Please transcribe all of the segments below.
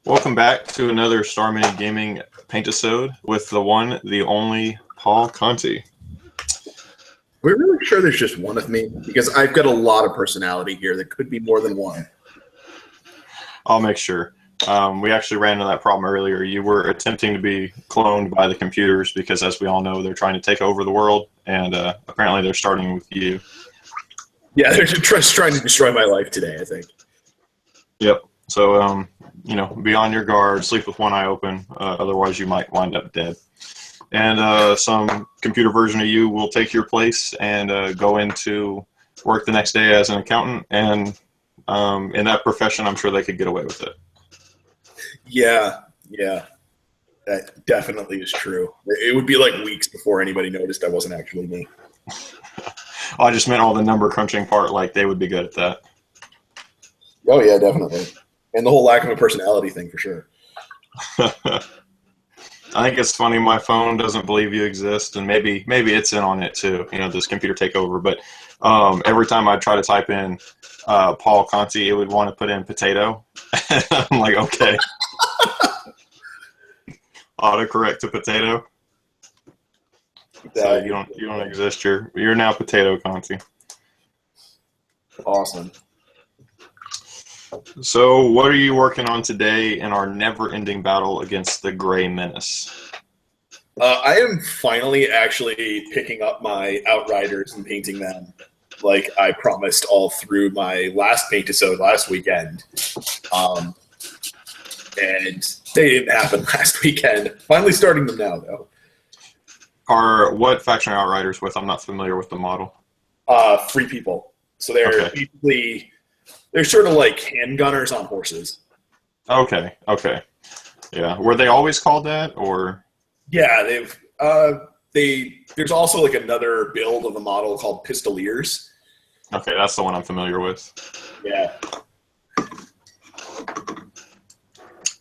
Welcome back to another Star Mini Gaming Paintisode with the one, the only Paul Conti. We're really sure there's just one of me because I've got a lot of personality here. There could be more than one. I'll make sure. We actually ran into that problem earlier. You were attempting to be cloned by the computers because, as we all know, they're trying to take over the world, and apparently they're starting with you. Yeah, they're just trying to destroy my life today, I think. Yep. So, be on your guard, sleep with one eye open, otherwise you might wind up dead. And some computer version of you will take your place and go into work the next day as an accountant, and in that profession, I'm sure they could get away with it. Yeah, that definitely is true. It would be like weeks before anybody noticed I wasn't actually me. I just meant all the number crunching part, like they would be good at that. Oh, yeah, definitely. And the whole lack of a personality thing, for sure. I think it's funny my phone doesn't believe you exist, and maybe it's in on it too, this computer takeover. But every time I try to type in Paul Conti, it would want to put in potato. I'm like, okay. Autocorrect to potato. So you don't exist. You're now potato Conti. Awesome. So what are you working on today in our never-ending battle against the Gray Menace? I am finally actually picking up my Outriders and painting them like I promised all through my last Paintisode last weekend. And they didn't happen last weekend. Finally starting them now, though. What faction are Outriders with? I'm not familiar with the model. Free people. So they're basically... They're sort of like handgunners on horses. Okay. Yeah. Were they always called that, or? Yeah, there's also like another build of the model called Pistoliers. Okay, that's the one I'm familiar with. Yeah.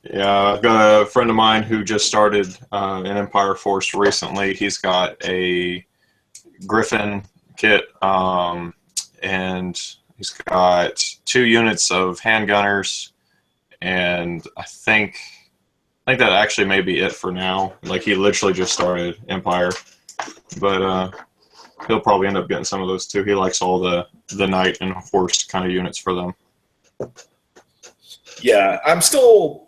Yeah, I've got a friend of mine who just started an Empire Force recently. He's got a Griffin kit, and he's got 2 units of handgunners, and I think that actually may be it for now. Like, he literally just started Empire, but he'll probably end up getting some of those too. He likes all the knight and horse kind of units for them. Yeah, I'm still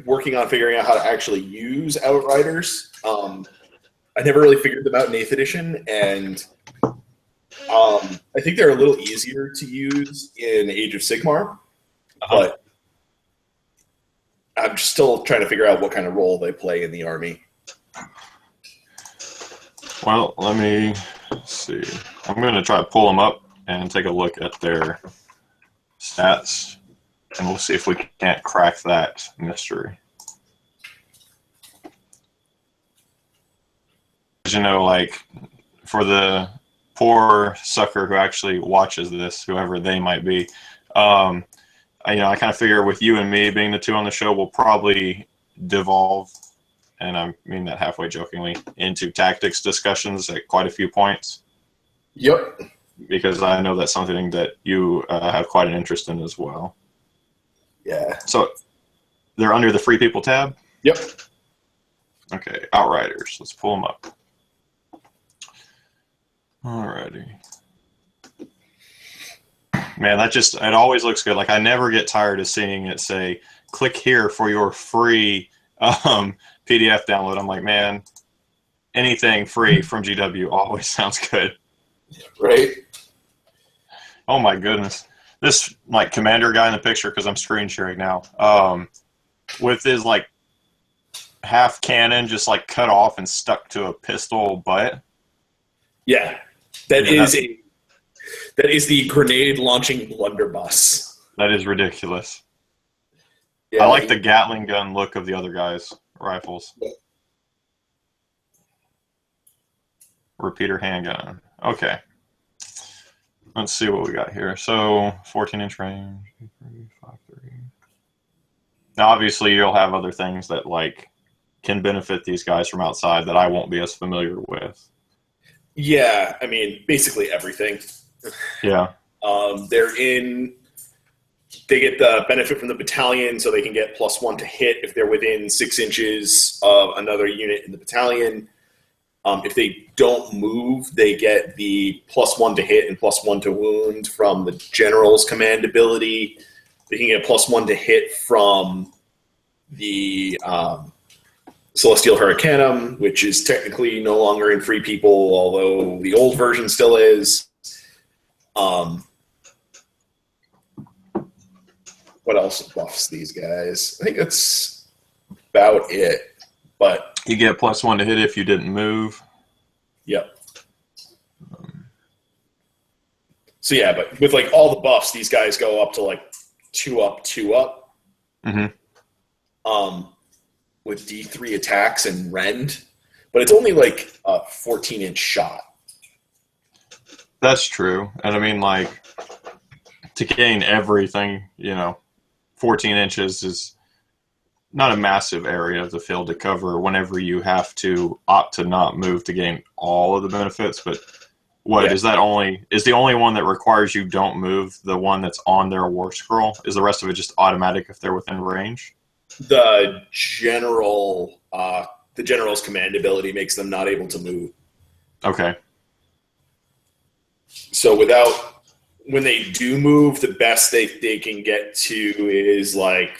working on figuring out how to actually use Outriders. I never really figured them out in 8th edition, and I think they're a little easier to use in Age of Sigmar, but I'm still trying to figure out what kind of role they play in the army. Well, let me see. I'm going to try to pull them up and take a look at their stats, and we'll see if we can't crack that mystery. Like, for the poor sucker who actually watches this, whoever they might be, I kind of figure with you and me being the 2 on the show, we'll probably devolve, and I mean that halfway jokingly, into tactics discussions at quite a few points. Yep. Because I know that's something that you have quite an interest in as well. Yeah. So they're under the Free People tab? Yep. Okay, Outriders. Let's pull them up. Alrighty. Man, it always looks good. Like, I never get tired of seeing it say, click here for your free PDF download. I'm like, man, anything free from GW always sounds good. Right? Oh my goodness. This, like, commander guy in the picture, because I'm screen sharing now, with his, like, half cannon just, like, cut off and stuck to a pistol butt. Yeah. That is the grenade launching blunderbuss. That is ridiculous. Yeah, I like the Gatling gun look of the other guys' rifles. Yeah. Repeater handgun. Okay. Let's see what we got here. So 14-inch range. 5.3. Now, obviously, you'll have other things that can benefit these guys from outside that I won't be as familiar with. Yeah, I mean, basically everything. Yeah. They're in They get the benefit from the battalion, so they can get +1 to hit if they're within 6 inches of another unit in the battalion. If they don't move, they get the +1 to hit and +1 to wound from the general's command ability. They can get +1 to hit from the Celestial Hurricanum, which is technically no longer in Free People, although the old version still is. What else buffs these guys? I think that's about it. But you get +1 to hit if you didn't move. Yep. So yeah, but with like all the buffs, these guys go up to like 2 up, 2 up. Mm-hmm. With D3 attacks and rend, but it's only like a 14-inch shot. That's true, and I mean, like, to gain everything, 14 inches is not a massive area of the field to cover whenever you have to opt to not move to gain all of the benefits. But is the only one that requires you don't move the one that's on their war scroll? Is the rest of it just automatic if they're within range? The general's command ability makes them not able to move. Okay. So when they do move, the best they can get to is like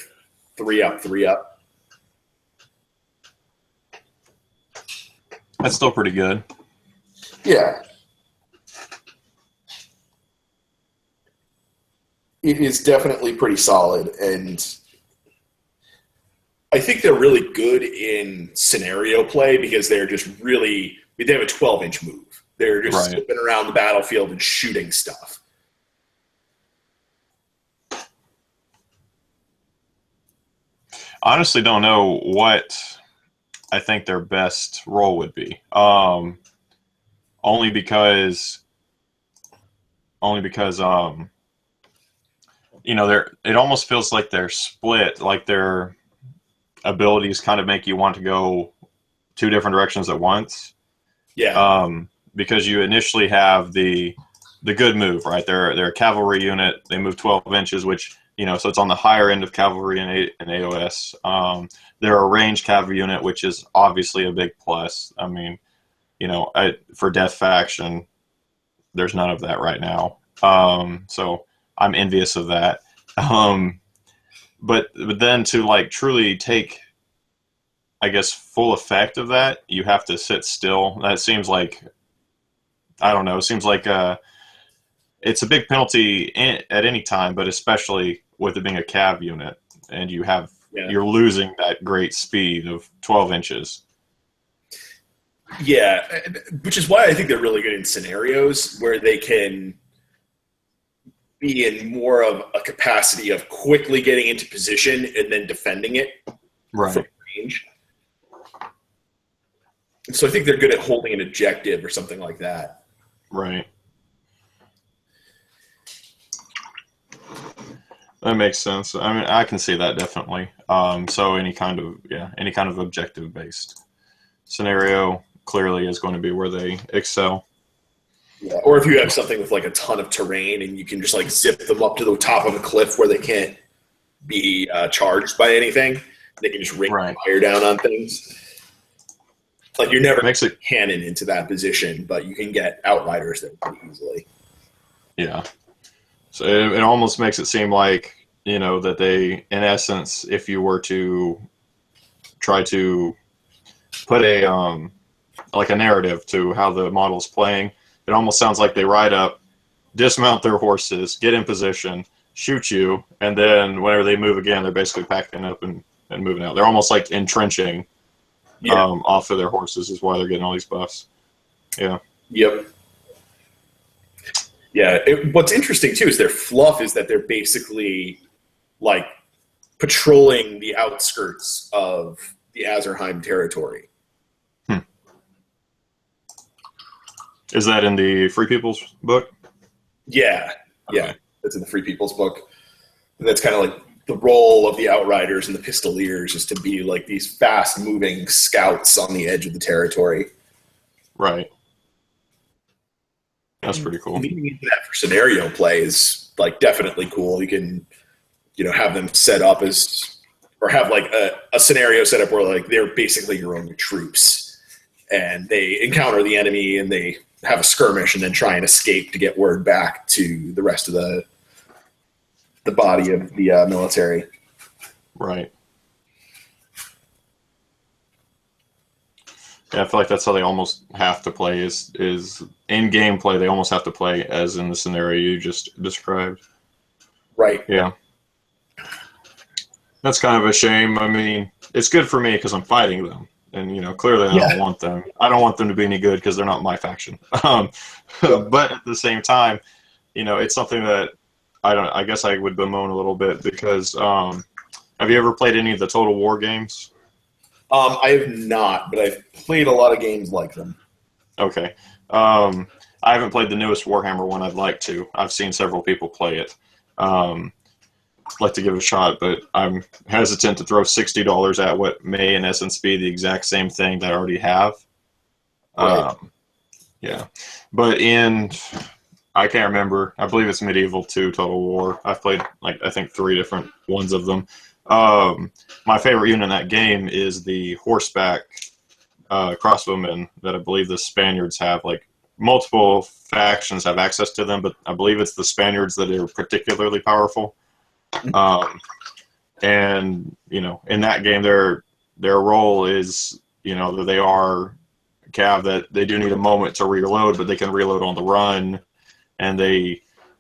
3 up, 3 up. That's still pretty good. Yeah. It is definitely pretty solid, and I think they're really good in scenario play because they're just really – they have a 12-inch move. They're just slipping around the battlefield and shooting stuff. Honestly, don't know what I think their best role would be. Only because it almost feels like they're split, like their abilities kind of make you want to go 2 different directions at once. Yeah. Because you initially have the good move, right? They're a cavalry unit. They move 12 inches, which, so it's on the higher end of cavalry and AOS. They're a ranged cavalry unit, which is obviously a big plus. I mean, for Death Faction, there's none of that right now. So I'm envious of that. But then to like truly take, I guess, full effect of that, you have to sit still. That seems like, I don't know, it seems like it's a big penalty at any time, but especially with it being a cav unit, and you're losing that great speed of 12 inches. Yeah, which is why I think they're really good in scenarios where they can be in more of a capacity of quickly getting into position and then defending it from range. So I think they're good at holding an objective or something like that. Right. That makes sense. I mean, I can see that definitely. So any kind of objective-based scenario clearly is going to be where they excel. Yeah. Or if you have something with like a ton of terrain and you can just like zip them up to the top of a cliff where they can't be charged by anything, they can just ring fire down on things. Like you're never cannon into that position, but you can get outriders there pretty easily. Yeah. So it almost makes it seem like, that they, in essence, if you were to try to put a narrative to how the model is playing, it almost sounds like they ride up, dismount their horses, get in position, shoot you, and then whenever they move again, they're basically packing up and moving out. They're almost like entrenching off of their horses is why they're getting all these buffs. Yeah. Yep. Yeah. What's interesting, too, is their fluff is that they're basically, like, patrolling the outskirts of the Azerheim territory. Is that in the Free People's book? Yeah. Yeah. That's in the Free People's book. That's kind of like the role of the Outriders and the Pistoliers is to be like these fast-moving scouts on the edge of the territory. Right. That's pretty cool. Leading into that for scenario play is like definitely cool. You can have them set up as, or have like a scenario set up where like they're basically your only troops, and they encounter the enemy and they have a skirmish and then try and escape to get word back to the rest of the body of the military. Right. Yeah, I feel like that's how they almost have to play is in gameplay. They almost have to play as in the scenario you just described. Right. Yeah. That's kind of a shame. I mean, it's good for me because I'm fighting them, and clearly I don't want them. I don't want them to be any good because they're not my faction. But at the same time, it's something that I guess I would bemoan a little bit because have you ever played any of the Total War games? I have not, but I've played a lot of games like them. Okay. I haven't played the newest Warhammer one. I'd like to. I've seen several people play it. I'd like to give it a shot, but I'm hesitant to throw $60 at what may, in essence, be the exact same thing that I already have. Right. Yeah. But I can't remember. I believe it's Medieval 2 Total War. I've played, I think 3 different ones of them. My favorite unit in that game is the horseback crossbowmen that I believe the Spaniards have. Multiple factions have access to them, but I believe it's the Spaniards that are particularly powerful. And in that game, their role is that they are cav that they do need a moment to reload, but they can reload on the run, and they're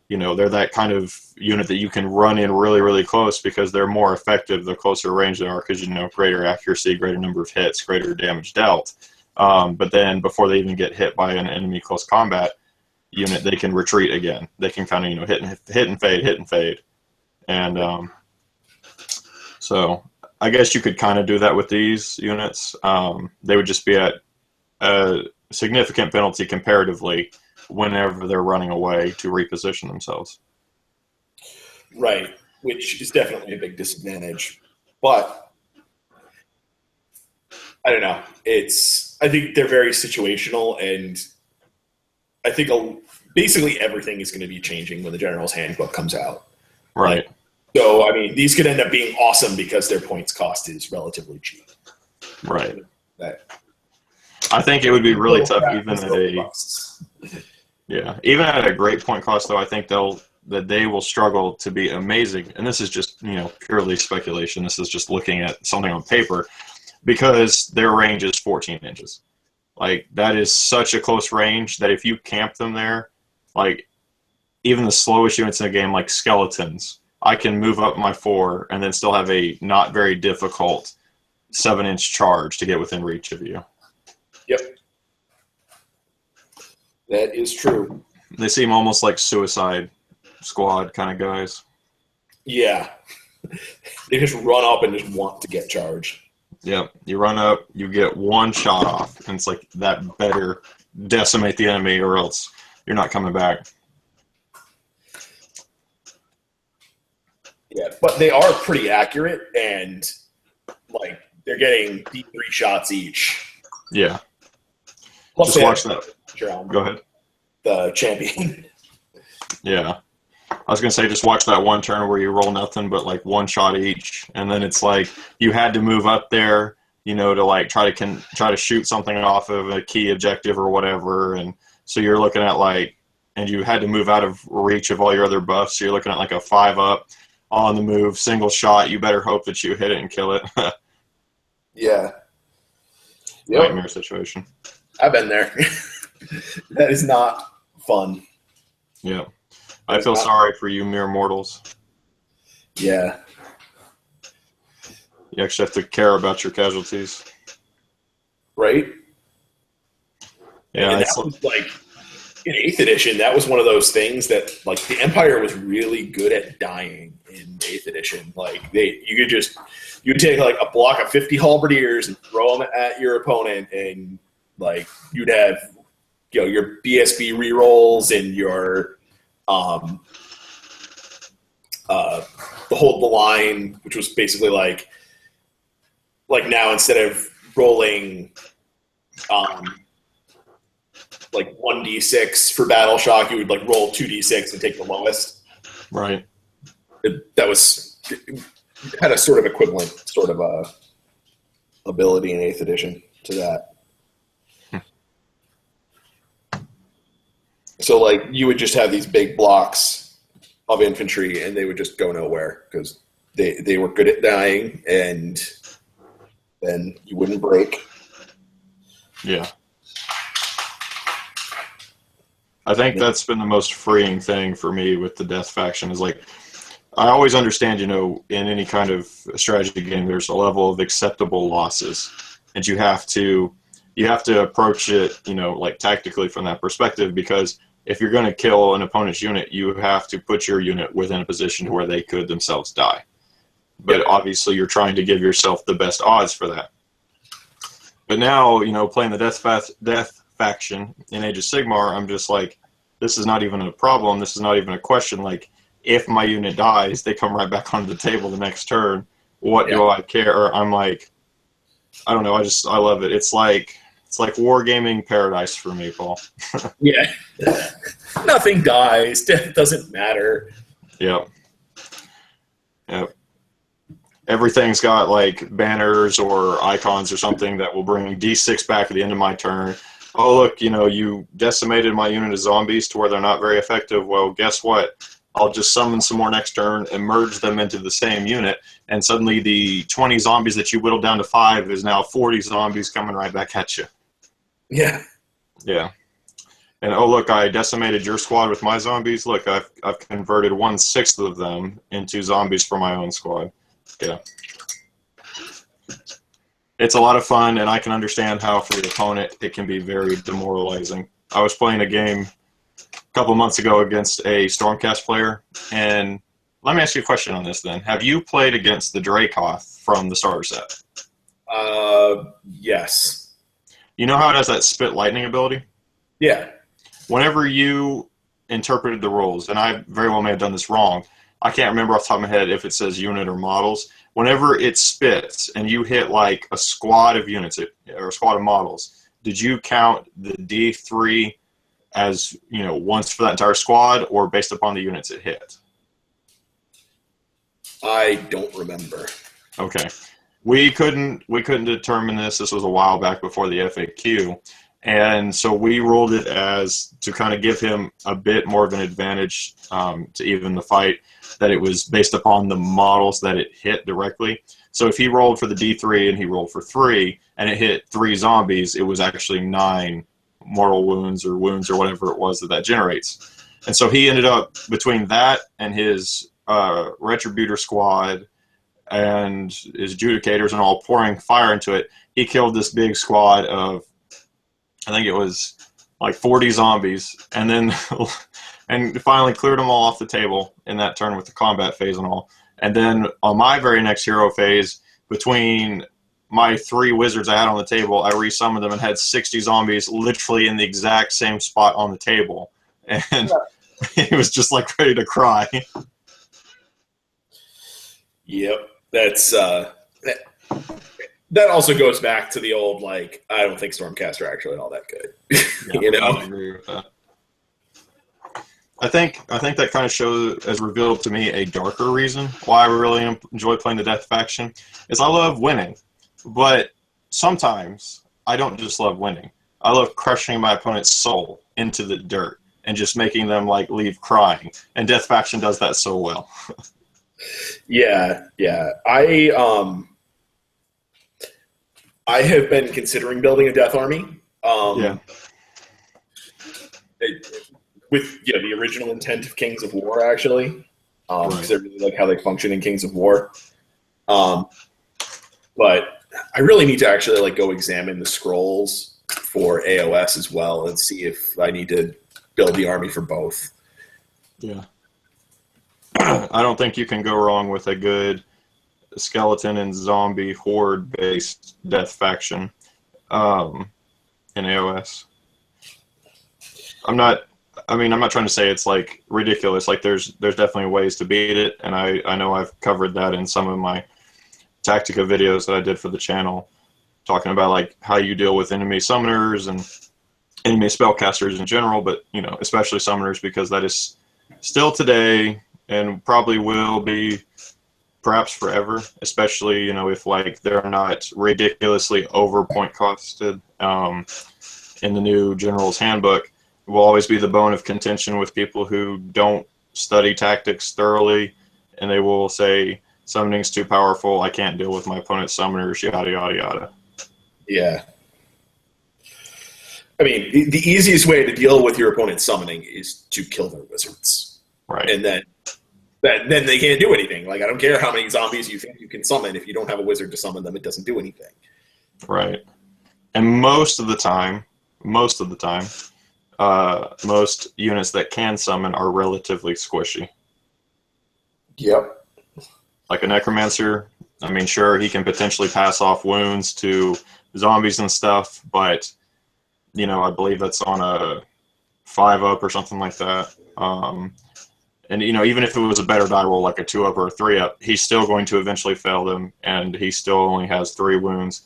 that kind of unit that you can run in really, really close because they're more effective the closer range they are because, greater accuracy, greater number of hits, greater damage dealt. But then before they even get hit by an enemy close combat unit, they can retreat again. They can kind of, hit and fade. And so I guess you could kind of do that with these units. They would just be at a significant penalty comparatively whenever they're running away to reposition themselves. Right, which is definitely a big disadvantage. But I don't know. I think they're very situational, and I think basically everything is going to be changing when the General's Handbook comes out. Right. So, I mean, these could end up being awesome because their points cost is relatively cheap. Right. I think it would be really tough even at a great point cost, though. I think they will struggle to be amazing. And this is just, purely speculation. This is just looking at something on paper because their range is 14 inches. That is such a close range that if you camp them there, even the slowest units in the game, like skeletons, I can move up my 4 and then still have a not very difficult 7-inch charge to get within reach of you. Yep. That is true. They seem almost like Suicide Squad kind of guys. Yeah. They just run up and just want to get charged. Yep. You run up, you get one shot off, and it's like that better decimate the enemy or else you're not coming back. Yeah, but they are pretty accurate, and they're getting D3 shots each. Yeah. Plus just watch that. Go ahead. The champion. Yeah. I was going to say, just watch that one turn where you roll nothing but one shot each. And then it's you had to move up there, to try to shoot something off of a key objective or whatever. And so you're looking at and you had to move out of reach of all your other buffs. So you're looking at a 5-up on the move, single shot. You better hope that you hit it and kill it. Yeah. Yep. Nightmare situation. I've been there. That is not fun. Yeah. I feel sorry for you mere mortals. Yeah. You actually have to care about your casualties. Right? Yeah. And that was in 8th edition, that was one of those things that the Empire was really good at dying in 8th edition. You would take a block of 50 halberdiers and throw them at your opponent, and you'd have your BSB rerolls and your the hold the line, which was basically now instead of rolling 1d6 for battle shock, you would roll 2d6 and take the lowest. Right. That was had a sort of equivalent sort of ability in 8th edition to that. So, like, you would just have these big blocks of infantry, and they would just go nowhere because they were good at dying, and then you wouldn't break. Yeah. I think that's been the most freeing thing for me with the Death faction is, like, I always understand, in any kind of strategy game, there's a level of acceptable losses, and you have to approach it, like, tactically from that perspective, because if you're going to kill an opponent's unit, you have to put your unit within a position where they could themselves die. But obviously, you're trying to give yourself the best odds for that. But now, playing the Death faction in Age of Sigmar, I'm just like, this is not even a problem. This is not even a question. Like, if my unit dies, they come right back onto the table the next turn. What do I care? Or I'm like, I don't know. I love it. It's like wargaming paradise for me, Paul. Yeah. Nothing dies. Death doesn't matter. Yep. Everything's got, like, banners or icons or something that will bring D6 back at the end of my turn. Oh, look, you decimated my unit of zombies to where they're not very effective. Well, guess what? I'll just summon some more next turn and merge them into the same unit, and suddenly the 20 zombies that you whittled down to 5 is now 40 zombies coming right back at you. Yeah. Yeah. And, oh, look, I decimated your squad with my zombies. Look, I've converted 1/6 of them into zombies for my own squad. Yeah. It's a lot of fun, and I can understand how, for the opponent, it can be very demoralizing. I was playing a game a couple months ago against a Stormcast player, and let me ask you a question on this then. Have you played against the Dracoth from the starter set? Yes. You know how it has that spit lightning ability? Yeah. Whenever you interpreted the rules, and I very well may have done this wrong, I can't remember off the top of my head if it says unit or models. Whenever it spits and you hit, like, a squad of units or a squad of models, did you count the D3 as, once for that entire squad, or based upon the units it hit? I don't remember. Okay. We couldn't determine this. This was a while back before the FAQ. And so we ruled it as, to kind of give him a bit more of an advantage to even the fight, that it was based upon the models that it hit directly. So if he rolled for the D3 and he rolled for 3, and it hit 3 zombies, it was actually 9 mortal wounds or whatever it was that generates. And so he ended up, between that and his Retributor squad and his Judicators and all pouring fire into it, he killed this big squad of, I think it was like 40 zombies, and then and finally cleared them all off the table in that turn with the combat phase and all. And then on my very next hero phase, between my 3 wizards I had on the table, I resummoned them and had 60 zombies literally in the exact same spot on the table. And he was just, like, ready to cry. Yep. That's that also goes back to the old, like, I don't think Stormcast are actually all that good. Yeah, I agree with that. I think that kind of shows, as revealed to me, a darker reason why I really enjoy playing the Death faction is I love winning, but sometimes I don't just love winning. I love crushing my opponent's soul into the dirt and just making them, like, leave crying. And Death faction does that so well. Yeah. I have been considering building a Death Army. With the original intent of Kings of War, actually, because I really like how they function in Kings of War. But I really need to actually, like, go examine the scrolls for AOS as well and see if I need to build the army for both. Yeah. I don't think you can go wrong with a good skeleton and zombie horde-based Death faction in AOS. I'm not trying to say it's, like, ridiculous. Like, there's definitely ways to beat it, and I know I've covered that in some of my Tactica videos that I did for the channel, talking about, like, how you deal with enemy summoners and enemy spellcasters in general, but, especially summoners, because that is still today, and probably will be perhaps forever, especially, you know, if like they're not ridiculously over point costed. In the new General's Handbook, it will always be the bone of contention with people who don't study tactics thoroughly, and they will say, summoning's too powerful, I can't deal with my opponent's summoners, yada, yada, yada. Yeah. I mean, the easiest way to deal with your opponent's summoning is to kill their wizards. Right. And then they can't do anything. Like, I don't care how many zombies you think you can summon. If you don't have a wizard to summon them, it doesn't do anything. Right. And most of the time, most units that can summon are relatively squishy. Yep. Like a necromancer, I mean, sure, he can potentially pass off wounds to zombies and stuff, but, you know, I believe that's on a 5-up or something like that. And, you know, even if it was a better die roll, like a 2-up or a 3-up, he's still going to eventually fail them, and he still only has 3 wounds.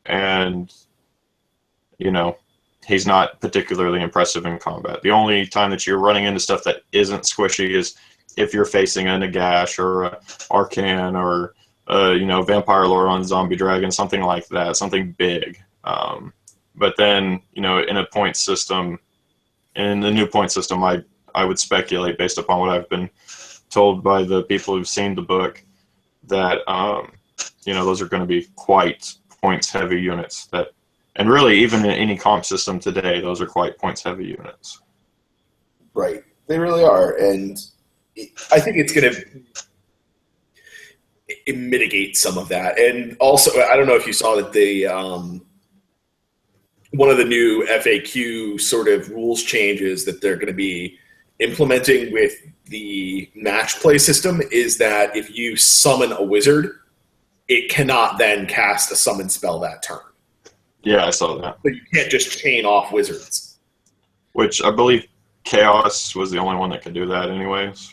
And, you know, he's not particularly impressive in combat. The only time that you're running into stuff that isn't squishy is if you're facing a Nagash or a Arcan or, you know, Vampire Lord on Zombie Dragon, something like that, something big. But then, you know, in a point system, in the new point system, I would speculate, based upon what I've been told by the people who've seen the book, that, you know, those are going to be quite points-heavy units. And really, even in any comp system today, those are quite points-heavy units. Right. They really are. And I think it's going to mitigate some of that. And also, I don't know if you saw that they... one of the new FAQ sort of rules changes that they're going to be implementing with the match play system is that if you summon a wizard, it cannot then cast a summon spell that turn. Yeah, I saw that. So you can't just chain off wizards. Which I believe Chaos was the only one that could do that anyways.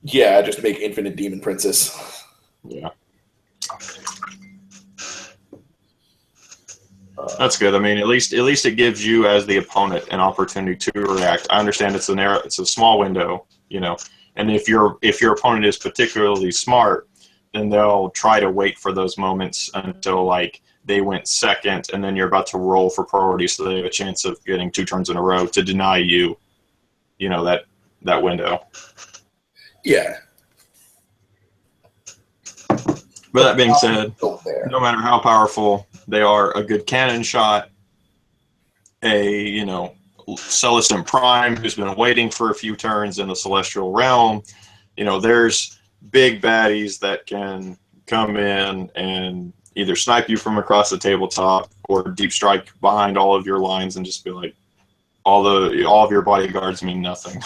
Yeah, just make Infinite Demon Princess. Yeah. That's good. I mean, at least it gives you as the opponent an opportunity to react. I understand it's a small window, you know, and if your opponent is particularly smart, then they'll try to wait for those moments until like they went second, and then you're about to roll for priority, so they have a chance of getting 2 turns in a row to deny you, you know, that window. Yeah. But that being said, no matter how powerful they are, a good cannon shot, you know, Celestin Prime, who's been waiting for a few turns in the Celestial Realm, you know, there's big baddies that can come in and either snipe you from across the tabletop or deep strike behind all of your lines and just be like, all of your bodyguards mean nothing.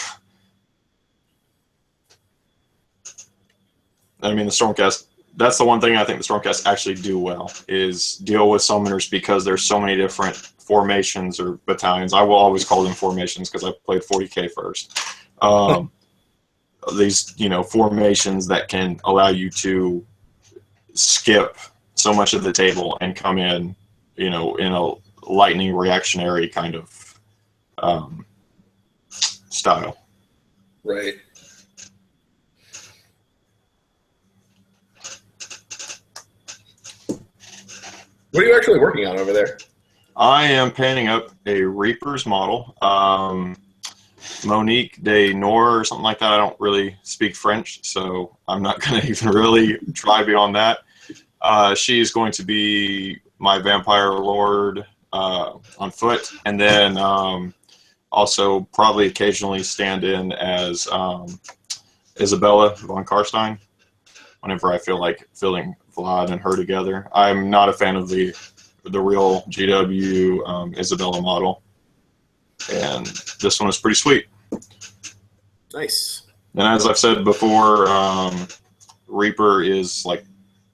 I mean, the Stormcast, that's the one thing I think the Stormcast actually do well, is deal with summoners, because there's so many different formations or battalions. I will always call them formations because I played 40k first. These, you know, formations that can allow you to skip so much of the table and come in, you know, in a lightning reactionary kind of style. Right. What are you actually working on over there? I am painting up a Reaper's model. Monique de Nor or something like that. I don't really speak French, so I'm not going to even really try beyond that. She's going to be my Vampire Lord on foot, and then also probably occasionally stand in as Isabella von Karstein whenever I feel like filling Vlad and her together. I'm not a fan of the real GW Isabella model, and this one is pretty sweet. Nice. And as I've said before, Reaper is like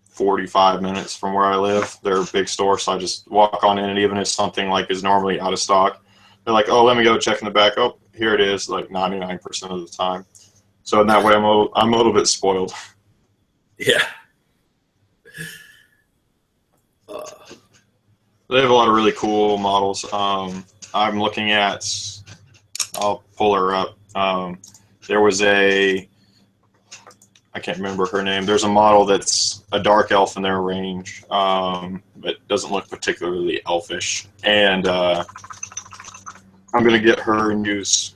45 minutes from where I live. They're a big store, so I just walk on in, and even if something like is normally out of stock, they're like, oh, let me go check in the back. Oh, here it is, like 99% of the time. So in that way, I'm a little bit spoiled. Yeah. They have a lot of really cool models. I'm looking at, I'll pull her up. There was a I can't remember her name. There's a model that's a dark elf in their range, but doesn't look particularly elfish. And I'm going to get her and use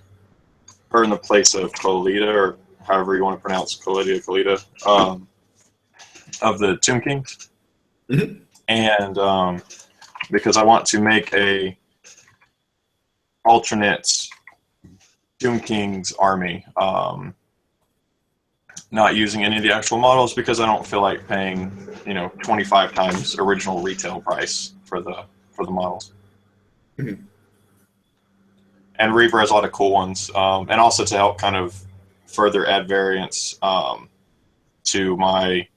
her in the place of Colita, or however you want to pronounce Colita, of the Tomb Kings. Mm-hmm. And because I want to make a alternate Tomb Kings army, not using any of the actual models because I don't feel like paying 25 times original retail price for the models. Mm-hmm. And Reaver has a lot of cool ones, and also to help kind of further add variance to my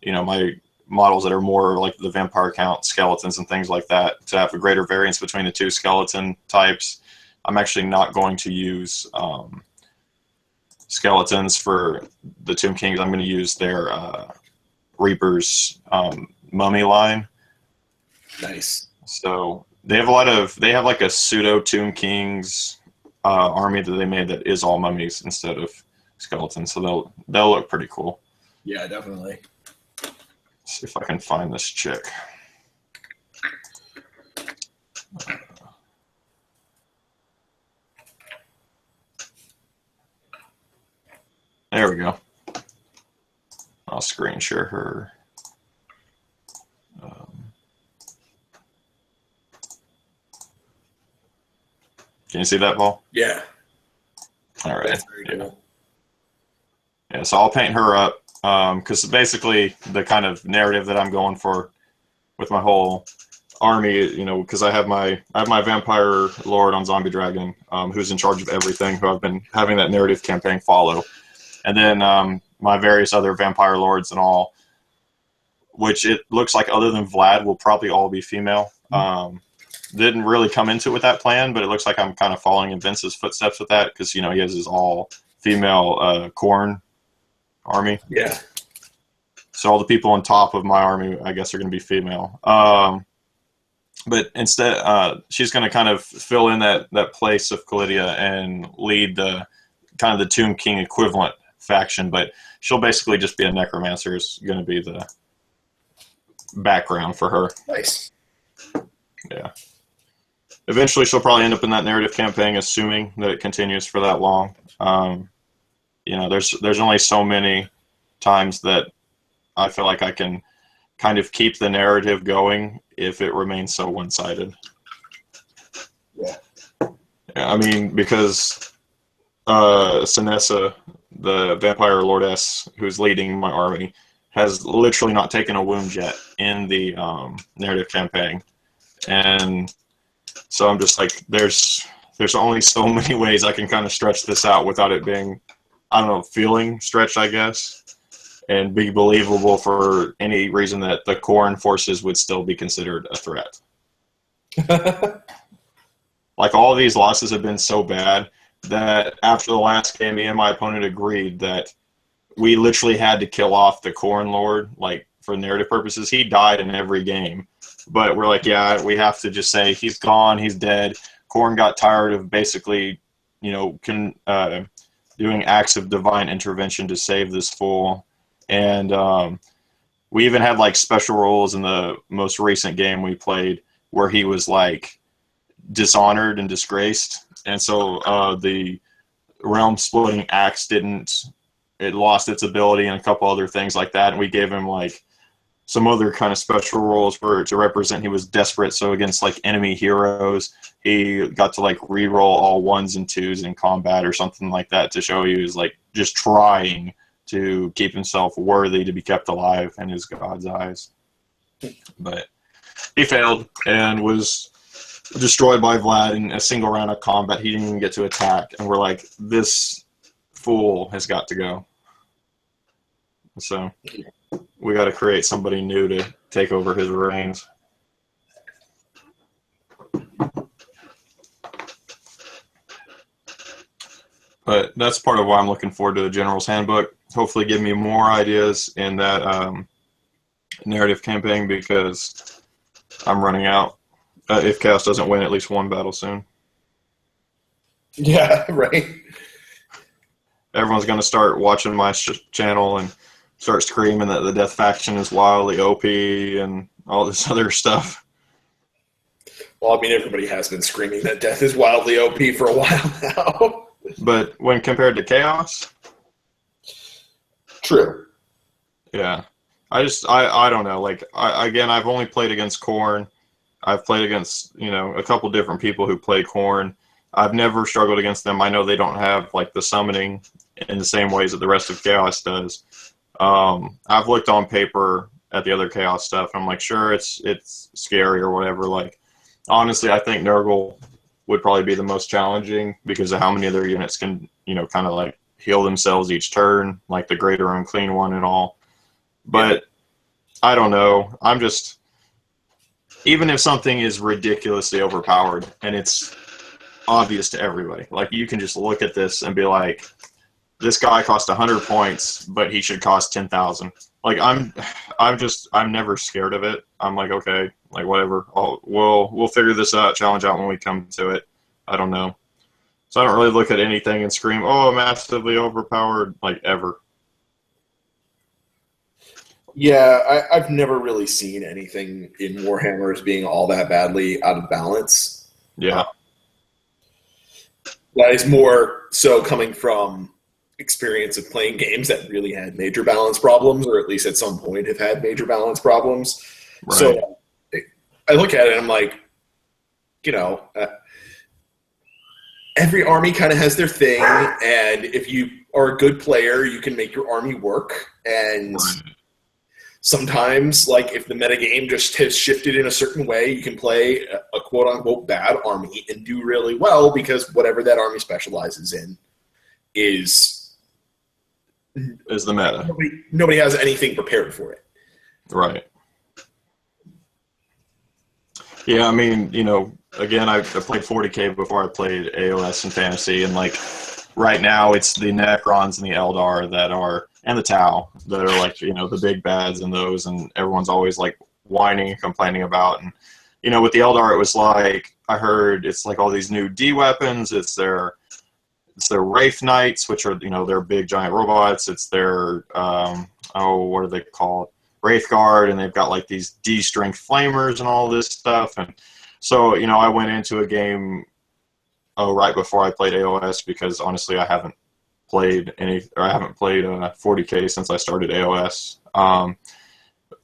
my models that are more like the vampire count skeletons and things like that, to have a greater variance between the two skeleton types. I'm actually not going to use skeletons for the Tomb Kings. I'm going to use their Reaper's mummy line. Nice. So they have like a pseudo Tomb Kings army that they made that is all mummies instead of skeletons. So they'll look pretty cool. Yeah, definitely. See if I can find this chick. There we go. I'll screen share her. Can you see that, Paul? Yeah. All right. That's very cool. Yeah, so I'll paint her up because basically the kind of narrative that I'm going for with my whole army, because I have my vampire lord on Zombie Dragon, who's in charge of everything, who I've been having that narrative campaign follow, and then my various other vampire lords and all, which it looks like other than Vlad will probably all be female. Didn't really come into it with that plan, but it looks like I'm kind of following in Vince's footsteps with that because he has his all female Khorne army. Yeah. So all the people on top of my army, I guess, are going to be female. But instead, she's going to kind of fill in that place of Calidia and lead the kind of the Tomb King equivalent faction. But she'll basically just be a necromancer. Is going to be the background for her. Nice. Yeah. Eventually, she'll probably end up in that narrative campaign, assuming that it continues for that long. There's only so many times that I feel like I can kind of keep the narrative going if it remains so one-sided. Yeah. I mean, because Sinessa, the vampire lordess who's leading my army, has literally not taken a wound yet in the narrative campaign. And so I'm just like, there's only so many ways I can kind of stretch this out without it being, I don't know, feeling stretched, I guess, and be believable for any reason that the Khorne forces would still be considered a threat. Like, all of these losses have been so bad that after the last game, me and my opponent agreed that we literally had to kill off the Khorne Lord, like, for narrative purposes. He died in every game. But we're like, yeah, we have to just say he's gone, he's dead. Khorne got tired of basically, doing acts of divine intervention to save this fool. And we even had like special rules in the most recent game we played where he was like dishonored and disgraced. And so the realm splitting axe it lost its ability and a couple other things like that. And we gave him like some other kind of special rules to represent he was desperate. So against like enemy heroes, he got to like re-roll all 1s and 2s in combat or something like that to show he was like just trying to keep himself worthy to be kept alive in his god's eyes. But he failed and was destroyed by Vlad in a single round of combat. He didn't even get to attack. And we're like, this fool has got to go. So we got to create somebody new to take over his reins. But that's part of why I'm looking forward to the General's Handbook. Hopefully give me more ideas in that narrative campaign because I'm running out. If Chaos doesn't win at least one battle soon. Yeah, right. everyone's going to start watching my channel and start screaming that the Death Faction is wildly OP and all this other stuff. Well, I mean, everybody has been screaming that Death is wildly OP for a while now. But when compared to Chaos, true. Yeah, I don't know. Like again, I've only played against Khorne. I've played against a couple different people who play Khorne. I've never struggled against them. I know they don't have like the summoning in the same ways that the rest of Chaos does. I've looked on paper at the other Chaos stuff. I'm like, sure, it's scary or whatever. Like, honestly, I think Nurgle would probably be the most challenging because of how many of their units can, kind of like heal themselves each turn, like the Greater Unclean One and all. But I don't know. I'm just, even if something is ridiculously overpowered and it's obvious to everybody, like you can just look at this and be like, this guy cost 100 points, but he should cost 10,000. Like I'm never scared of it. I'm like, okay, like whatever. We'll figure this challenge out when we come to it. I don't know. So I don't really look at anything and scream, oh, massively overpowered, like ever. Yeah, I've never really seen anything in Warhammer as being all that badly out of balance. Yeah. That is more so coming from experience of playing games that really had major balance problems, or at least at some point have had major balance problems. Right. So I look at it and I'm like, every army kind of has their thing, and if you are a good player, you can make your army work. And sometimes, like, if the metagame just has shifted in a certain way, you can play a quote-unquote bad army and do really well because whatever that army specializes in is the meta. Nobody has anything prepared for it. Right. Yeah, I mean, again, I played 40K before I played AOS and Fantasy, and like right now it's the Necrons and the Eldar and the Tau that are like, the big bads in those, and everyone's always like whining and complaining about. And with the Eldar, it was like, I heard it's like all these new D weapons. It's their Wraith Knights, which are, they're big giant robots. It's their, what are they called? Wraith Guard, and they've got like these D-strength flamers and all this stuff. And so, I went into a game, right before I played AOS, because honestly, I haven't played 40K since I started AOS,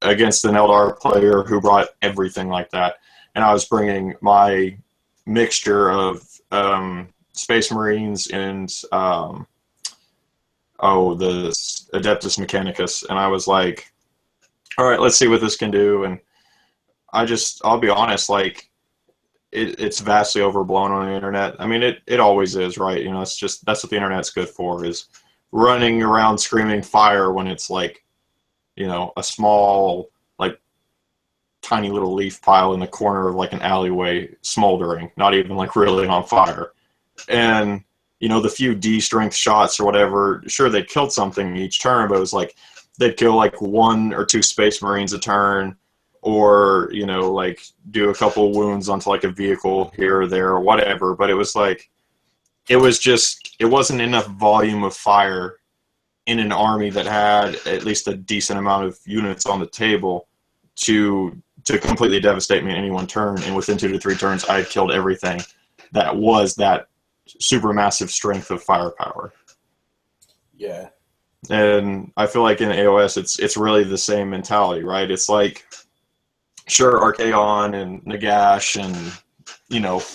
against an Eldar player who brought everything like that. And I was bringing my mixture of, Space Marines and the Adeptus Mechanicus, and I was like, all right, let's see what this can do. And I'll be honest, like it's vastly overblown on the internet. I mean, it always is, right? It's just, that's what the internet's good for, is running around screaming fire when it's like, a small, like tiny little leaf pile in the corner of like an alleyway smoldering, not even like really on fire. And, the few D-strength shots or whatever, sure, they killed something each turn, but it was like they'd kill like 1 or 2 Space Marines a turn, or, like do a couple wounds onto like a vehicle here or there or whatever. But it was like, it wasn't enough volume of fire in an army that had at least a decent amount of units on the table to completely devastate me in any one turn. And within 2 to 3 turns, I had killed everything that was that super massive strength of firepower. Yeah. And I feel like in AOS, it's really the same mentality, right? It's like, sure, Archaon and Nagash and,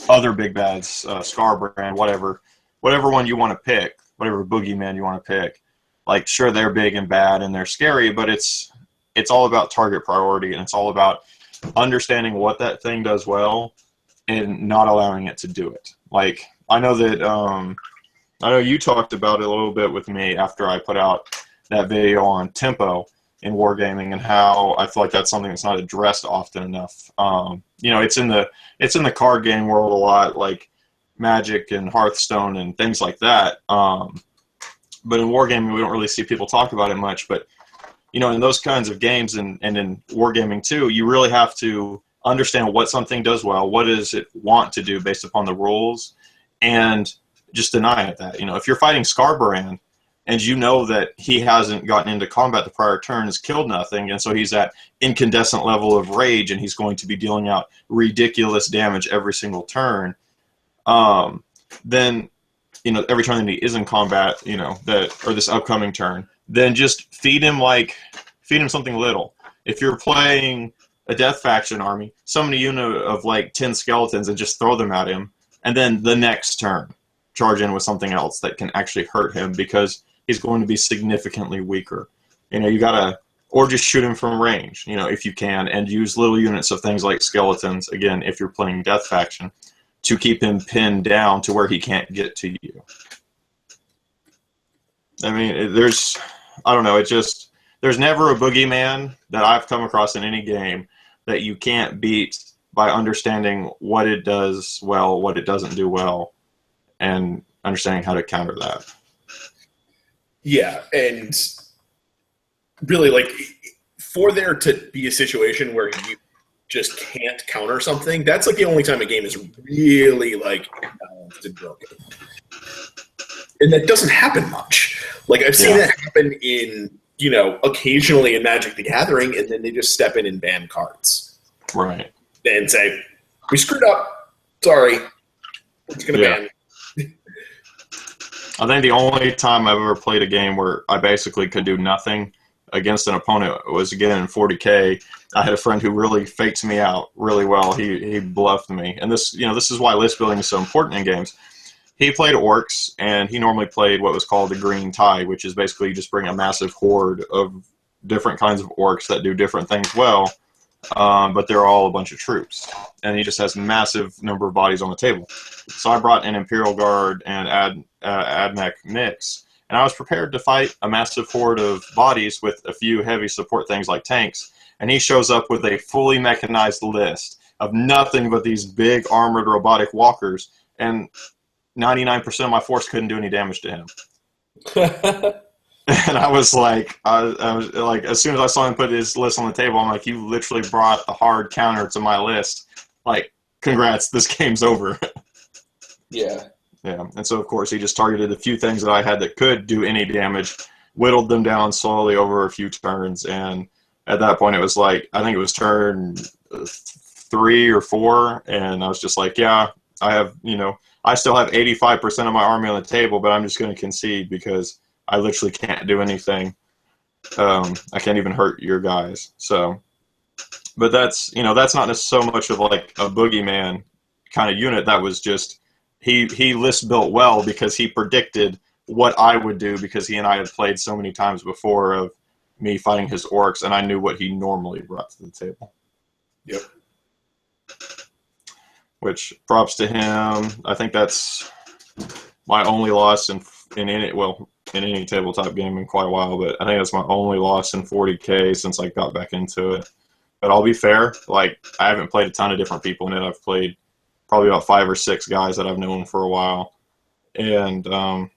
other big bads, Scarbrand, whatever one you want to pick, whatever boogeyman you want to pick. Like, sure, they're big and bad and they're scary, but it's all about target priority, and it's all about understanding what that thing does well and not allowing it to do it. Like, I know that I know you talked about it a little bit with me after I put out that video on tempo in wargaming, and how I feel like that's something that's not addressed often enough. It's in the card game world a lot, like Magic and Hearthstone and things like that. But in wargaming, we don't really see people talk about it much. But in those kinds of games and in wargaming too, you really have to understand what something does well, what does it want to do based upon the rules, and just deny it that. If you're fighting Scarbrand and you know that he hasn't gotten into combat the prior turns, killed nothing, and so he's at incandescent level of rage, and he's going to be dealing out ridiculous damage every single turn. Then, every turn that he is in combat, or this upcoming turn, then just feed him something little. If you're playing a Death Faction army, summon a unit of 10 skeletons and just throw them at him, and then the next turn, charge in with something else that can actually hurt him, because he's going to be significantly weaker. Or just shoot him from range, if you can, and use little units of things like skeletons, again, if you're playing Death Faction, to keep him pinned down to where he can't get to you. I mean, there's never a boogeyman that I've come across in any game that you can't beat by understanding what it does well, what it doesn't do well, and understanding how to counter that. Yeah, and really, for there to be a situation where you just can't counter something, that's the only time a game is really balanced and broken. And that doesn't happen much. I've seen that happen in, occasionally in Magic the Gathering, and then they just step in and ban cards. Right. And say, we screwed up. Sorry. We're just going to ban. I think the only time I've ever played a game where I basically could do nothing against an opponent was, again, in 40K. I had a friend who really faked me out really well. He bluffed me. And this is why list building is so important in games. He played orcs, and he normally played what was called the green tide, which is basically you just bring a massive horde of different kinds of orcs that do different things well, but they're all a bunch of troops. And he just has a massive number of bodies on the table. So I brought an Imperial Guard and AdMech mix, and I was prepared to fight a massive horde of bodies with a few heavy support things like tanks, and he shows up with a fully mechanized list of nothing but these big armored robotic walkers, and 99% of my force couldn't do any damage to him. And I was like, as soon as I saw him put his list on the table, I'm like, you literally brought a hard counter to my list. Congrats, this game's over. Yeah. Yeah, and so, of course, he just targeted a few things that I had that could do any damage, whittled them down slowly over a few turns, and at that point it was I think it was turn 3 or 4, and I was just like, yeah, I have, I still have 85% of my army on the table, but I'm just going to concede because I literally can't do anything. I can't even hurt your guys. So, but that's not so much of a boogeyman kind of unit. That was just, he list built well because he predicted what I would do, because he and I had played so many times before of me fighting his orcs, and I knew what he normally brought to the table. Yep. Which, props to him. I think that's my only loss in any tabletop game in quite a while, but I think that's my only loss in 40K since I got back into it. But I'll be fair, I haven't played a ton of different people in it. I've played probably about 5 or 6 guys that I've known for a while. And I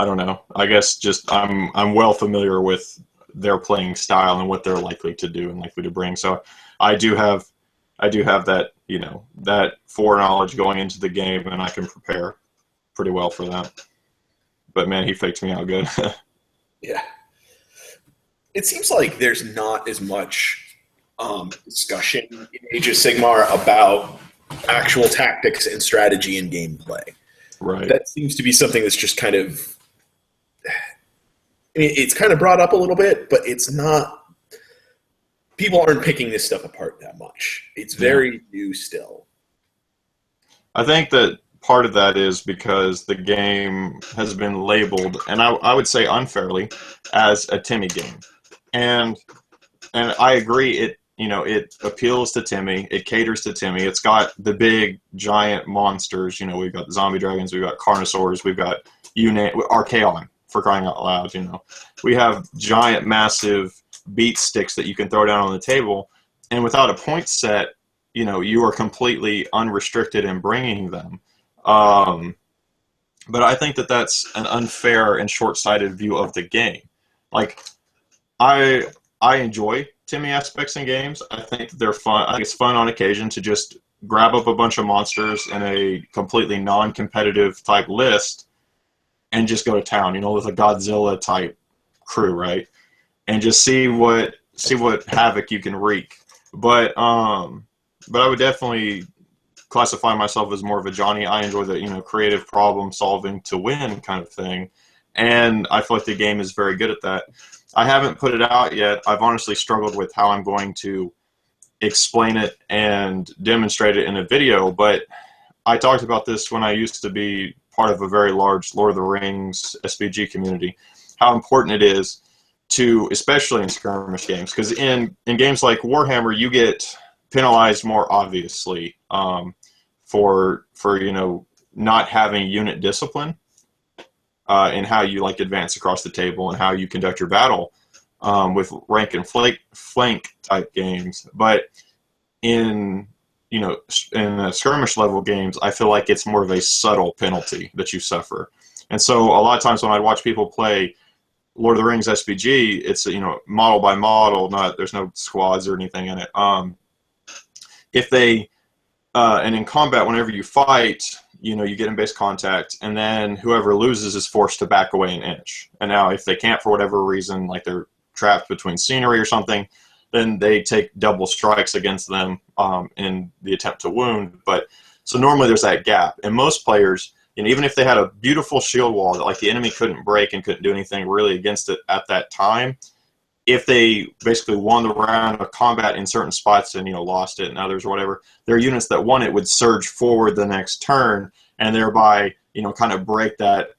don't know. I guess just I'm well familiar with their playing style and what they're likely to do and likely to bring. So I do have that, that foreknowledge going into the game, and I can prepare pretty well for that. But man, he faked me out good. Yeah. It seems like there's not as much discussion in Age of Sigmar about actual tactics and strategy and gameplay. Right. That seems to be something that's just kind of, it's kind of brought up a little bit, but it's not, people aren't picking this stuff apart that much. It's very new still. I think that part of that is because the game has been labeled, and I would say unfairly, as a Timmy game. And I agree, it appeals to Timmy, it caters to Timmy. It's got the big, giant monsters. We've got the zombie dragons, we've got carnosaurs, we've got Archaon, for crying out loud. We have giant, massive beat sticks that you can throw down on the table, and without a point set, you are completely unrestricted in bringing them. But I think that that's an unfair and short-sighted view of the game. I enjoy Timmy aspects in games. I think they're fun. I think it's fun on occasion to just grab up a bunch of monsters in a completely non-competitive type list and just go to town, you know, with a Godzilla type crew, right? And just see what havoc you can wreak. But I would definitely classify myself as more of a Johnny. I enjoy the, you know, creative problem solving to win kind of thing, and I feel like the game is very good at that. I haven't put it out yet. I've honestly struggled with how I'm going to explain it and demonstrate it in a video, but I talked about this when I used to be part of a very large Lord of the Rings SPG community, how important it is to, especially in skirmish games, because in games like Warhammer, you get penalized more obviously for you know, not having unit discipline in how you like advance across the table and how you conduct your battle with rank and flank type games. But in, you know, in skirmish level games, I feel like it's more of a subtle penalty that you suffer. And so a lot of times when I watch people play Lord of the Rings SPG, it's, you know, model by model, there's no squads or anything in it. If they and in combat, whenever you fight, you know, you get in base contact, and then whoever loses is forced to back away an inch. And now if they can't for whatever reason, like they're trapped between scenery or something, then they take double strikes against them in the attempt to wound. But so normally there's that gap, and most players, you know, even if they had a beautiful shield wall that like the enemy couldn't break and couldn't do anything really against it at that time, if they basically won the round of combat in certain spots and, you know, lost it in others or whatever, their units that won it would surge forward the next turn and thereby, you know, kind of break that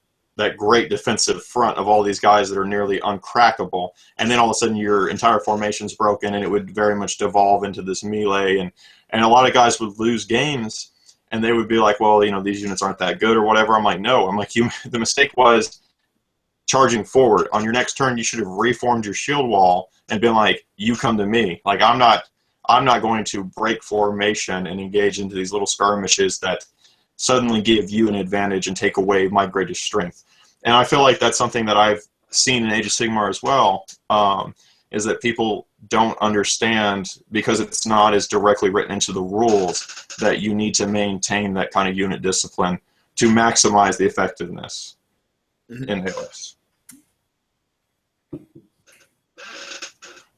great defensive front of all these guys that are nearly uncrackable. And then all of a sudden your entire formation's broken, and it would very much devolve into this melee. And a lot of guys would lose games, and they would be like, well, you know, these units aren't that good or whatever. I'm like, no. I'm like, the mistake was charging forward. On your next turn, you should have reformed your shield wall and been like, you come to me. Like, I'm not going to break formation and engage into these little skirmishes that suddenly give you an advantage and take away my greatest strength. And I feel like that's something that I've seen in Age of Sigmar as well, is that people don't understand, because it's not as directly written into the rules, that you need to maintain that kind of unit discipline to maximize the effectiveness in AOS.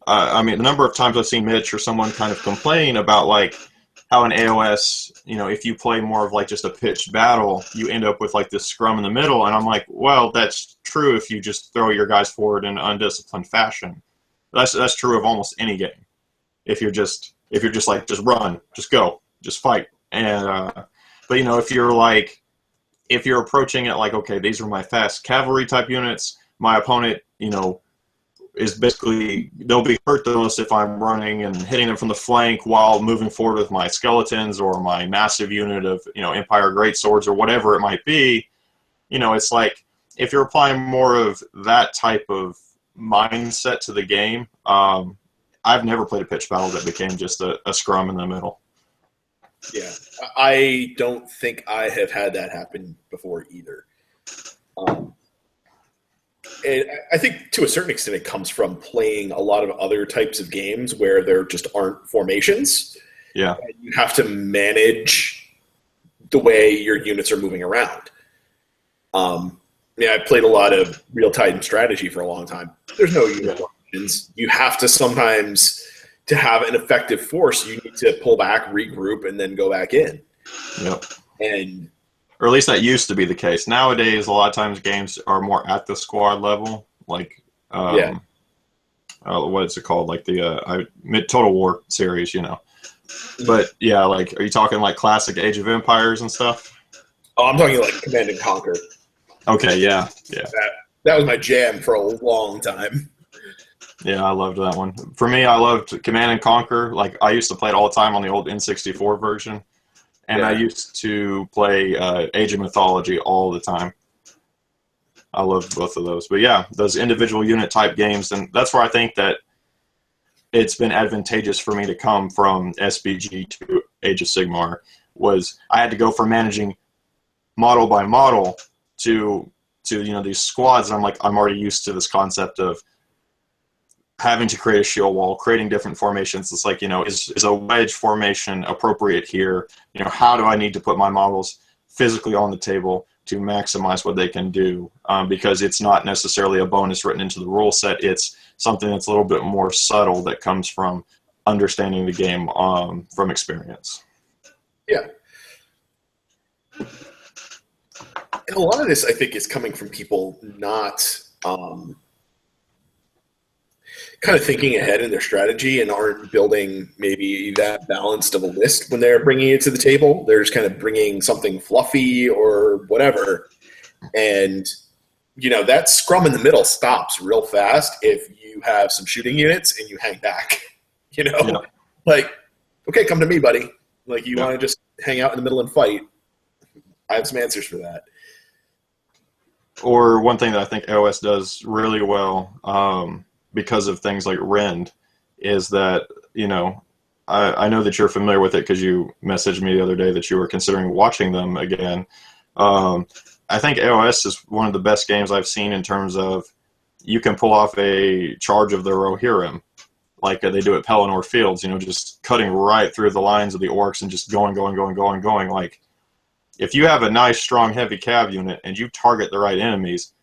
I mean, the number of times I've seen Mitch or someone kind of complain about like how in AOS, you know, if you play more of like just a pitched battle, you end up with like this scrum in the middle. And I'm like, well, that's true if you just throw your guys forward in an undisciplined fashion. That's true of almost any game. If you're just like, just run, just go, just fight. And but you know, if you're approaching it like, okay, these are my fast cavalry type units, my opponent, you know, is basically, they'll be hurt the most if I'm running and hitting them from the flank while moving forward with my skeletons or my massive unit of, you know, Empire Greatswords or whatever it might be. You know, it's like, if you're applying more of that type of mindset to the game, I've never played a pitch battle that became just a scrum in the middle. Yeah, I don't think I have had that happen before either. And I think to a certain extent it comes from playing a lot of other types of games where there just aren't formations. Yeah. And you have to manage the way your units are moving around. I played a lot of real-time strategy for a long time. There's no unit formations. You have to sometimes, to have an effective force, you need to pull back, regroup, and then go back in. Yep. And or at least that used to be the case. Nowadays, a lot of times games are more at the squad level, like what is it called? Like the Total War series, you know. But yeah, like, are you talking like classic Age of Empires and stuff? Oh, I'm talking like Command and Conquer. Okay, yeah. That was my jam for a long time. Yeah, I loved that one. For me, I loved Command and Conquer. Like, I used to play it all the time on the old N64 version. And I used to play Age of Mythology all the time. I loved both of those. But yeah, those individual unit type games, and that's where I think that it's been advantageous for me to come from SBG to Age of Sigmar, was I had to go from managing model by model to you know, these squads. And I'm like, I'm already used to this concept of having to create a shield wall, creating different formations. It's like, you know, is a wedge formation appropriate here? You know, how do I need to put my models physically on the table? to maximize what they can do, because it's not necessarily a bonus written into the rule set. It's something that's a little bit more subtle that comes from understanding the game from experience. Yeah. And a lot of this, I think, is coming from people not kind of thinking ahead in their strategy and aren't building maybe that balanced of a list when they're bringing it to the table. They're just kind of bringing something fluffy or whatever. And, you know, that scrum in the middle stops real fast if you have some shooting units and you hang back, you know? Yeah. Like, okay, come to me, buddy. Like, you Yeah. want to just hang out in the middle and fight. I have some answers for that. Or one thing that I think AOS does really well, because of things like Rend, is that, you know, I know that you're familiar with it because you messaged me the other day that you were considering watching them again. I think AOS is one of the best games I've seen in terms of you can pull off a charge of the Rohirrim, like they do at Pelennor Fields, you know, just cutting right through the lines of the orcs and just going. Like, if you have a nice, strong, heavy cav unit and you target the right enemies,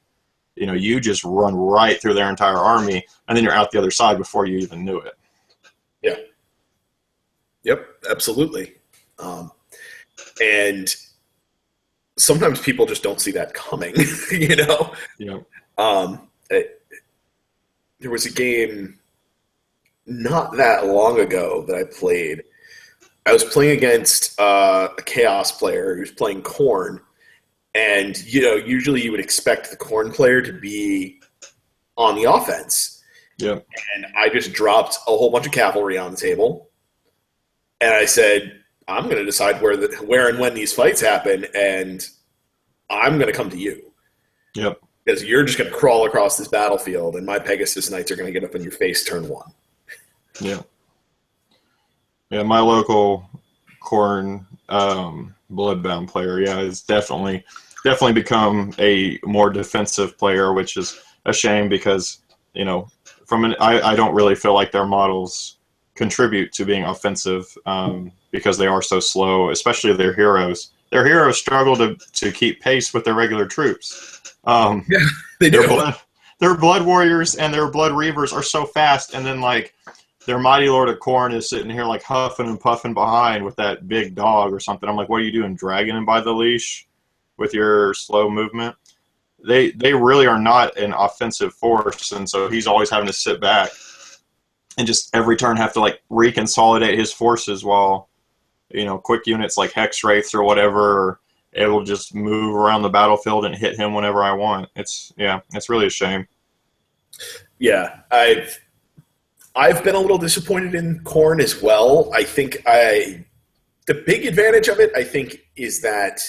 you know, you just run right through their entire army, and then you're out the other side before you even knew it. Yeah. Yep, absolutely. And sometimes people just don't see that coming, you know? Yeah. There was a game not that long ago that I played. I was playing against a Chaos player who was playing Khorne. And, you know, usually you would expect the Khorne player to be on the offense. Yeah. And I just dropped a whole bunch of cavalry on the table. And I said, I'm going to decide where and when these fights happen, and I'm going to come to you. Yep. Because you're just going to crawl across this battlefield, and my Pegasus Knights are going to get up in your face turn one. Yeah. Yeah, my local Khorne Bloodbound player, has definitely become a more defensive player, which is a shame because, you know, I don't really feel like their models contribute to being offensive, because they are so slow, especially their heroes. Their heroes struggle to keep pace with their regular troops. Yeah, they do. Their blood warriors and their blood reavers are so fast, and then like their mighty lord of Khorne is sitting here like huffing and puffing behind with that big dog or something. I'm like, what are you doing, dragging him by the leash with your slow movement? They really are not an offensive force, and so he's always having to sit back and just every turn have to like reconsolidate his forces while, you know, quick units like Hex Wraiths or whatever are able to just move around the battlefield and hit him whenever I want. It's really a shame. Yeah, I've been a little disappointed in Khorne as well. I think the big advantage of it, I think, is that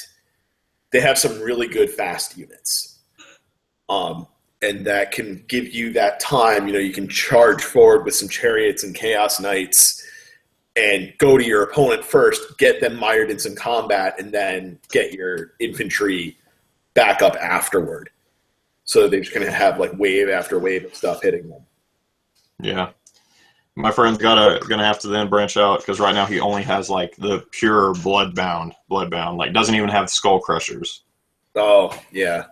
they have some really good fast units. And that can give you that time, you know, you can charge forward with some chariots and chaos knights and go to your opponent first, get them mired in some combat, and then get your infantry back up afterward. So they're just going to have like wave after wave of stuff hitting them. Yeah. My friend's gonna have to then branch out because right now he only has like the pure bloodbound, like doesn't even have skull crushers. Oh yeah,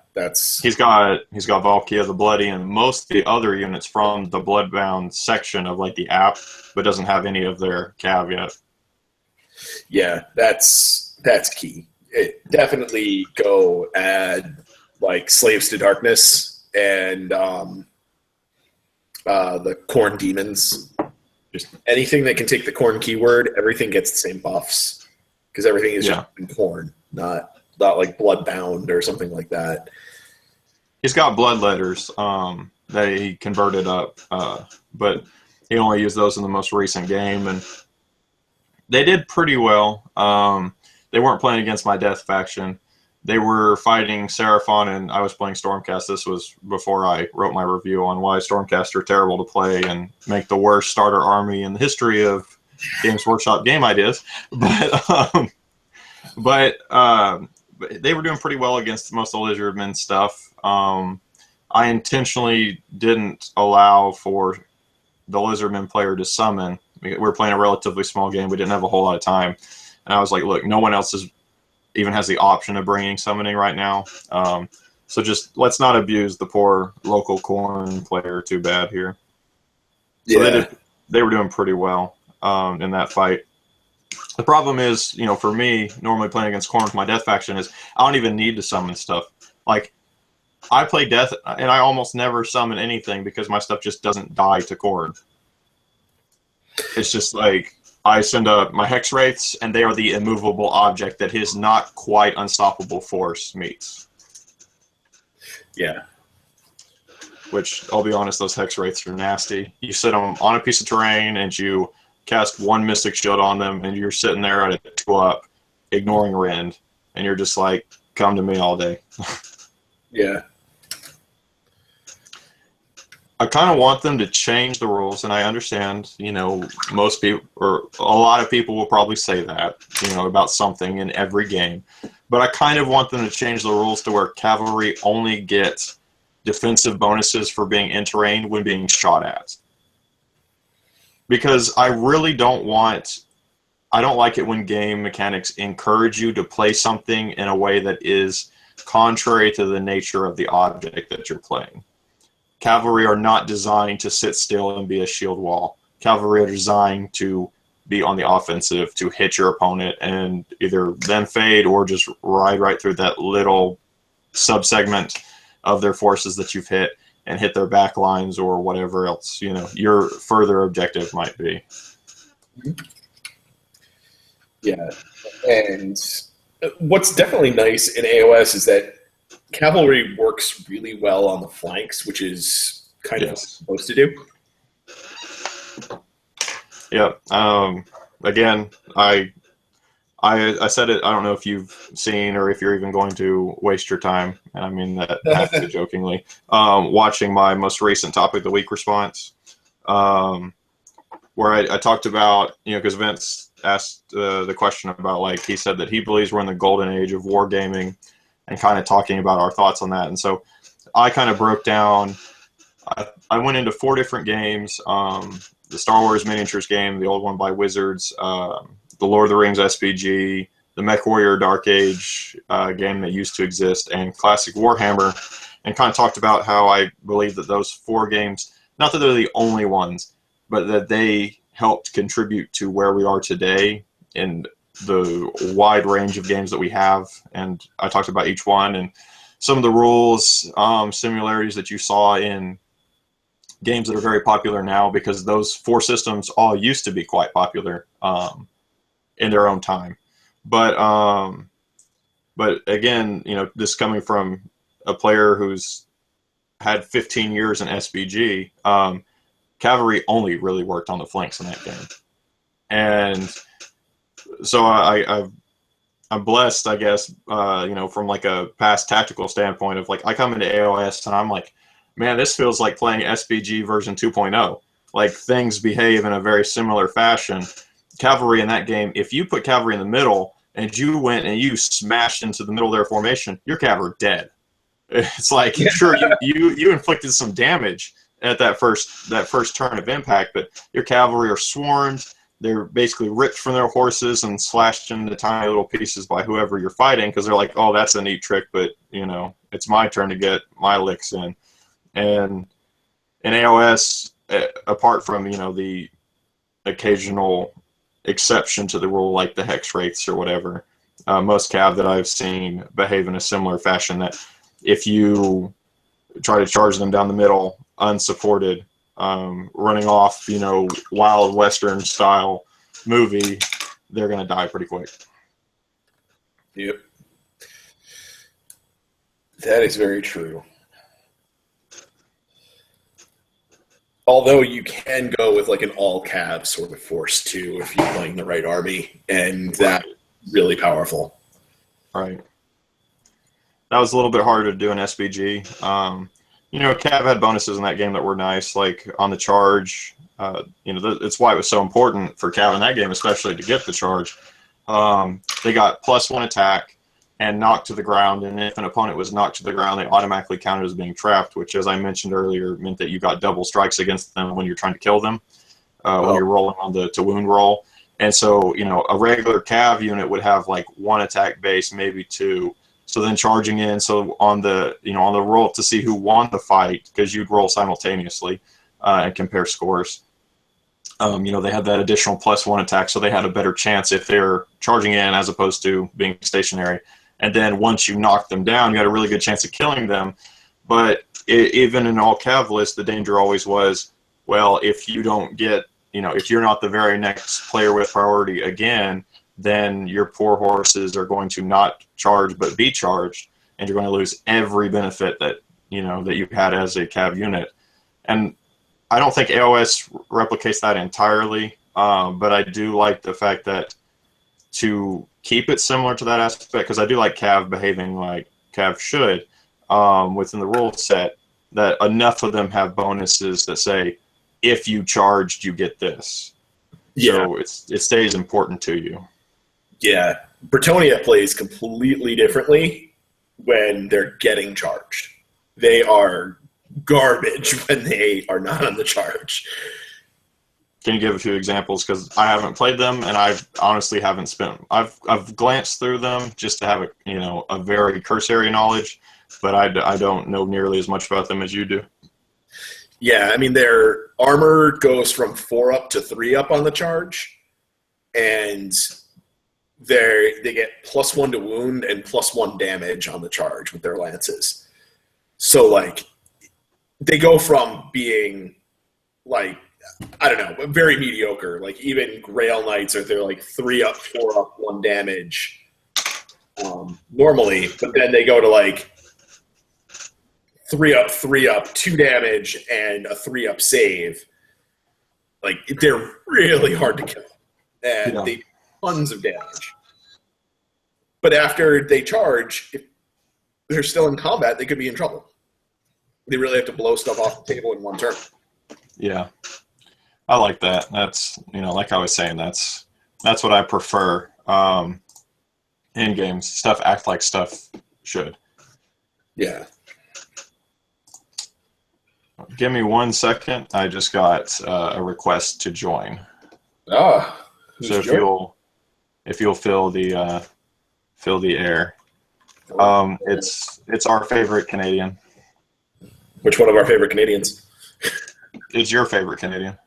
he's got Valkia the Bloody and most of the other units from the bloodbound section of like the app, but doesn't have any of their cav yet. Yeah, that's key. Definitely go add like Slaves to Darkness and the Khorne Demons. Just anything that can take the Khorne keyword, everything gets the same buffs because everything is just in Khorne, not like Bloodbound or something like that. He's got blood letters that he converted up, but he only used those in the most recent game, and they did pretty well. They weren't playing against my death faction. They were fighting Seraphon, and I was playing Stormcast. This was before I wrote my review on why Stormcast are terrible to play and make the worst starter army in the history of Games Workshop game ideas. But they were doing pretty well against most of the Lizardmen stuff. I intentionally didn't allow for the Lizardmen player to summon. We were playing a relatively small game. We didn't have a whole lot of time. And I was like, look, no one else is even has the option of bringing summoning right now. So just let's not abuse the poor local corn player too bad here. So they were doing pretty well in that fight. The problem is, for me, normally playing against corn with my death faction is I don't even need to summon stuff. Like, I play death, and I almost never summon anything because my stuff just doesn't die to corn. It's just like, I send up my Hex Wraiths, and they are the immovable object that his not quite unstoppable force meets. Yeah. Which, I'll be honest, those Hex Wraiths are nasty. You sit them on a piece of terrain, and you cast one Mystic Shield on them, and you're sitting there at a 2-up, ignoring Rend, and you're just like, come to me all day. Yeah. I kind of want them to change the rules, and I understand, most people, or a lot of people will probably say that, about something in every game. But I kind of want them to change the rules to where cavalry only gets defensive bonuses for being in terrain when being shot at. Because I really don't like it when game mechanics encourage you to play something in a way that is contrary to the nature of the object that you're playing. Cavalry are not designed to sit still and be a shield wall. Cavalry are designed to be on the offensive, to hit your opponent and either then fade or just ride right through that little subsegment of their forces that you've hit and hit their back lines or whatever else, your further objective might be. Yeah. And what's definitely nice in AOS is that cavalry works really well on the flanks, which is kind of what it's supposed to do. Yeah. Again, I said it, I don't know if you've seen or if you're even going to waste your time, and I mean that half jokingly, watching my most recent Topic of the Week response, where I talked about, because Vince asked the question about, like, he said that he believes we're in the golden age of wargaming, and kind of talking about our thoughts on that. And so I kind of broke down, I went into 4 different games, the Star Wars miniatures game, the old one by Wizards, the Lord of the Rings SPG, the MechWarrior Dark Age game that used to exist, and Classic Warhammer, and kind of talked about how I believe that those 4 games, not that they're the only ones, but that they helped contribute to where we are today in the wide range of games that we have. And I talked about each one and some of the rules, similarities that you saw in games that are very popular now, because those 4 systems all used to be quite popular in their own time. But again, this coming from a player who's had 15 years in SBG, cavalry only really worked on the flanks in that game. And so I'm blessed, I guess, from like a past tactical standpoint of, like, I come into AOS and I'm like, man, this feels like playing SBG version 2.0. Like, things behave in a very similar fashion. Cavalry in that game, if you put cavalry in the middle and you went and you smashed into the middle of their formation, your cavalry dead. It's like, sure, you inflicted some damage at that first turn of impact, but your cavalry are swarmed. They're basically ripped from their horses and slashed into tiny little pieces by whoever you're fighting, because they're like, oh, that's a neat trick, but, it's my turn to get my licks in. And in AOS, apart from, the occasional exception to the rule, like the Hex Wraiths or whatever, most cav that I've seen behave in a similar fashion, that if you try to charge them down the middle unsupported, running off, Wild Western style movie, they're going to die pretty quick. Yep. That is very true. Although you can go with like an all-cav sort of force too if you're playing the right army, and that's really powerful. Right. That was a little bit harder to do in SBG. Cav had bonuses in that game that were nice, like on the charge. It's why it was so important for Cav in that game, especially to get the charge. They got +1 attack and knocked to the ground, and if an opponent was knocked to the ground, they automatically counted as being trapped, which, as I mentioned earlier, meant that you got double strikes against them when you're trying to kill them, when you're rolling on the to wound roll. And so, you know, a regular cav unit would have like 1 attack base, maybe 2. So then charging in, so on the, you know, on the roll to see who won the fight, because you'd roll simultaneously and compare scores. You know, they had that additional +1 attack, so they had a better chance if they're charging in as opposed to being stationary. And then once you knock them down, you had a really good chance of killing them. But even in all cav lists, the danger always was, well, if you don't get, you know, if you're not the very next player with priority again, then your poor horses are going to not charge but be charged, and you're going to lose every benefit that, you know, that you had as a cav unit. And I don't think AOS replicates that entirely, but I do like the fact that to keep it similar to that aspect, because I do like cav behaving like cav should within the rule set, that enough of them have bonuses that say, if you charged, you get this. Yeah. So it stays important to you. Yeah. Bretonia plays completely differently when they're getting charged. They are garbage when they are not on the charge. Can you give a few examples? Because I haven't played them, and I honestly haven't spent. I've glanced through them just to have a, you know, a very cursory knowledge, but I don't know nearly as much about them as you do. Yeah, I mean, their armor goes from 4 up to 3 up on the charge, and they get +1 to wound and +1 damage on the charge with their lances. So, like, they go from being, like, I don't know, very mediocre. Like, even Grail Knights they're like 3 up, 4 up, 1 damage normally, but then they go to, like, 3 up, 3 up, 2 damage, and a 3 up save. Like, they're really hard to kill. And they do tons of damage. But after they charge, if they're still in combat, they could be in trouble. They really have to blow stuff off the table in one turn. Yeah. I like that. That's, you know, like I was saying, that's what I prefer in games. Stuff act like stuff should. Yeah. Give me 1 second. I just got a request to join. Ah. So if you'll fill the air. It's our favorite Canadian. Which one of our favorite Canadians? It's your favorite Canadian.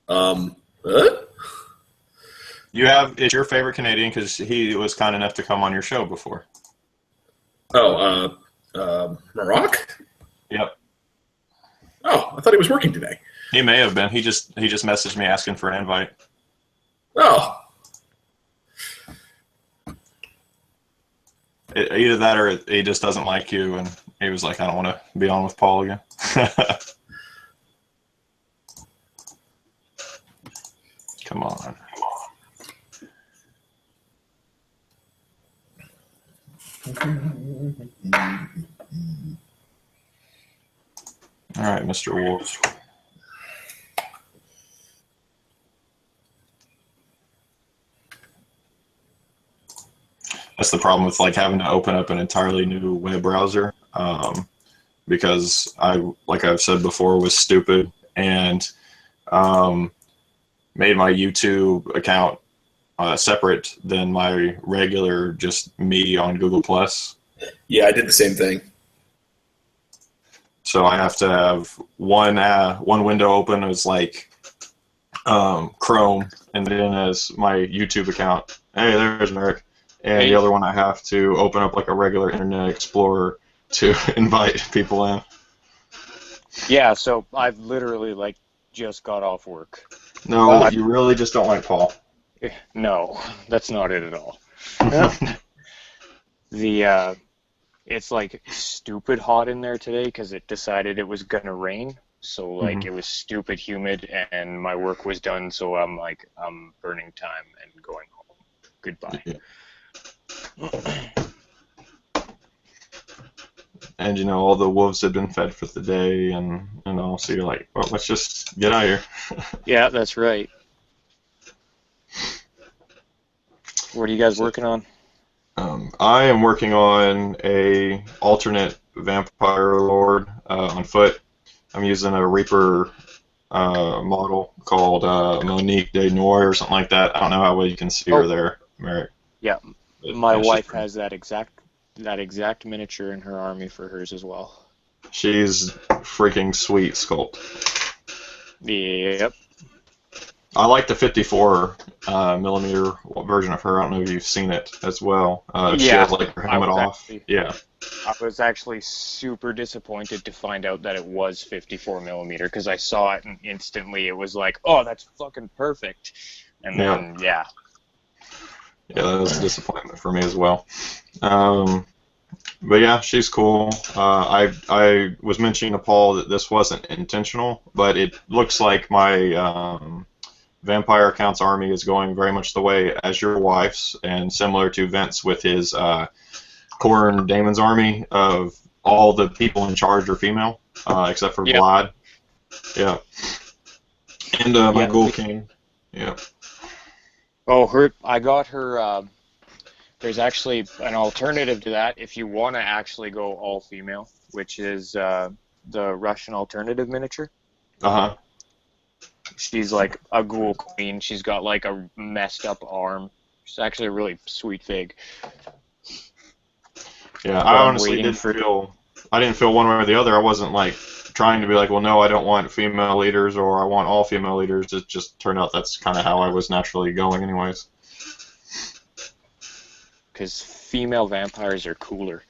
What? It's your favorite Canadian because he was kind enough to come on your show before. Oh, Maroc? Yep. Oh, I thought he was working today. He may have been. He just messaged me asking for an invite. Oh. Either that or he just doesn't like you, and he was like, I don't want to be on with Paul again. Come on. All right, Mr. Wolves. That's the problem with like having to open up an entirely new web browser, because like I've said before, was stupid and made my YouTube account separate than my regular just me on Google Plus. Yeah, I did the same thing. So I have to have one window open as like Chrome, and then as my YouTube account. Hey, there's Merrick. And the other one I have to open up like a regular Internet Explorer to invite people in. Yeah, so I've literally like just got off work. No, you really just don't like Paul. No, that's not it at all. It's like stupid hot in there today because it decided it was gonna rain. So like it was stupid humid and my work was done. So I'm like, I'm burning time and going home. Goodbye. Yeah. And you know all the wolves have been fed for the day, and all. So you're like, well, let's just get out of here. Yeah, that's right. What are you guys working on? I am working on a alternate vampire lord on foot. I'm using a Reaper model called Monique de Noir or something like that. I don't know how well you can see her there, Merrick. Yeah, But, my yeah, wife has that exact miniature in her army for hers as well. she's freaking sweet sculpt. Yep. I like the 54 millimeter version of her. I don't know if you've seen it as well. She Yeah, has like her helmet off. Yeah. I was actually super disappointed to find out that it was 54 millimeter because I saw it and instantly it was like, oh, that's fucking perfect. And then, yeah. Yeah, that was a disappointment for me as well. But yeah, she's cool. I was mentioning to Paul that this wasn't intentional, but it looks like my Vampire Account's army is going very much the way as your wife's, and similar to Vince with his Corn Damon's army of all the people in charge are female, except for Vlad. Yeah. And my Ghoul King. Yeah. Oh, I got her. There's actually an alternative to that if you want to actually go all female, which is the Russian alternative miniature. Uh-huh. She's like a ghoul queen. She's got like a messed up arm. She's actually a really sweet fig. Yeah, I honestly didn't feel one way or the other. I wasn't like trying to be like, well, no, I don't want female leaders or I want all female leaders. It just turned out that's kind of how I was naturally going anyways. Because female vampires are cooler.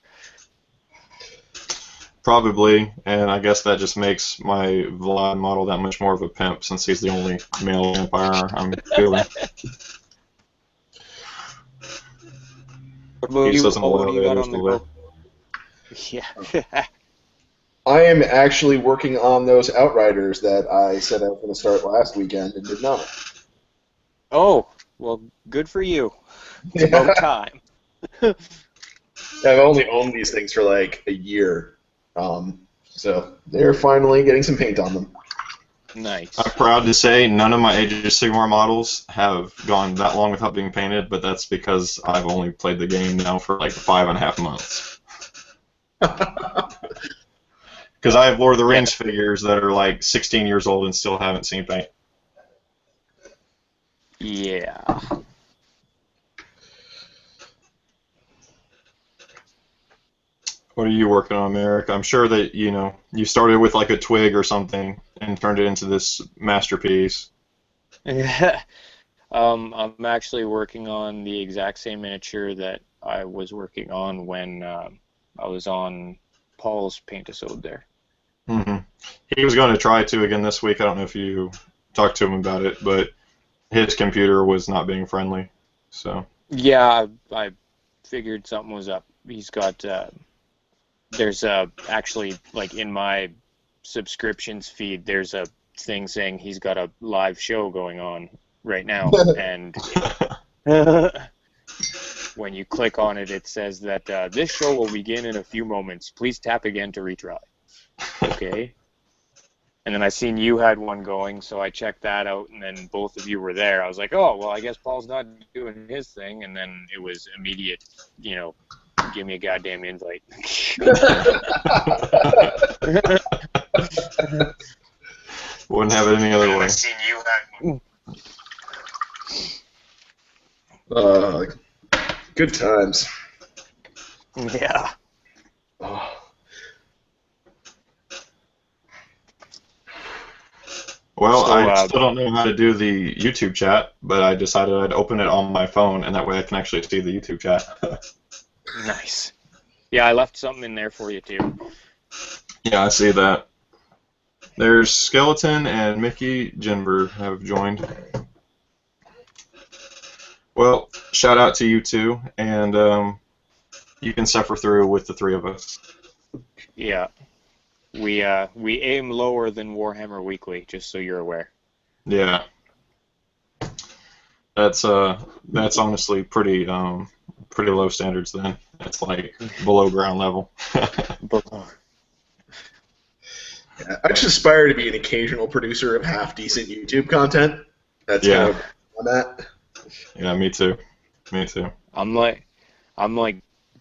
Probably, and I guess that just makes my Vlad model that much more of a pimp since he's the only male vampire I'm feeling. What do you got on the go? Yeah. I am actually working on those Outriders that I said I was going to start last weekend and did not. Oh, well, good for you. It's about time. I've only owned these things for like a year, so they're finally getting some paint on them. Nice. I'm proud to say none of my Age of Sigmar models have gone that long without being painted, but that's because I've only played the game now for like 5.5 months. Because I have Lord of the Rings figures that are like 16 years old and still haven't seen paint. Yeah. What are you working on, Merrick? I'm sure that, you started with like a twig or something and turned it into this masterpiece. Yeah. I'm actually working on the exact same miniature that I was working on when I was on Paul's Paintisode there. Mm-hmm. He was going to try to again this week. I don't know if you talked to him about it, but his computer was not being friendly. So. Yeah, I figured something was up. He's got there's actually like in my subscriptions feed there's a thing saying he's got a live show going on right now, and when you click on it, it says that this show will begin in a few moments. Please tap again to retry. Okay. And then I seen you had one going, so I checked that out, and then both of you were there. I was like, oh, well, I guess Paul's not doing his thing, and then it was immediate, give me a goddamn invite. Wouldn't have it any other way. I seen you had one. Good times. Yeah. Oh. Well, I still don't know how to do the YouTube chat, but I decided I'd open it on my phone, and that way I can actually see the YouTube chat. Nice. Yeah, I left something in there for you, too. Yeah, I see that. There's Skeleton and Mickey Jenver have joined. Well, shout out to you two, and you can suffer through with the three of us. Yeah. We aim lower than Warhammer Weekly, just so you're aware. Yeah. That's honestly pretty low standards then. It's like below ground level. Yeah, I just aspire to be an occasional producer of half decent YouTube content. That's kind of where I'm at. Yeah, me too. Me too. I'm like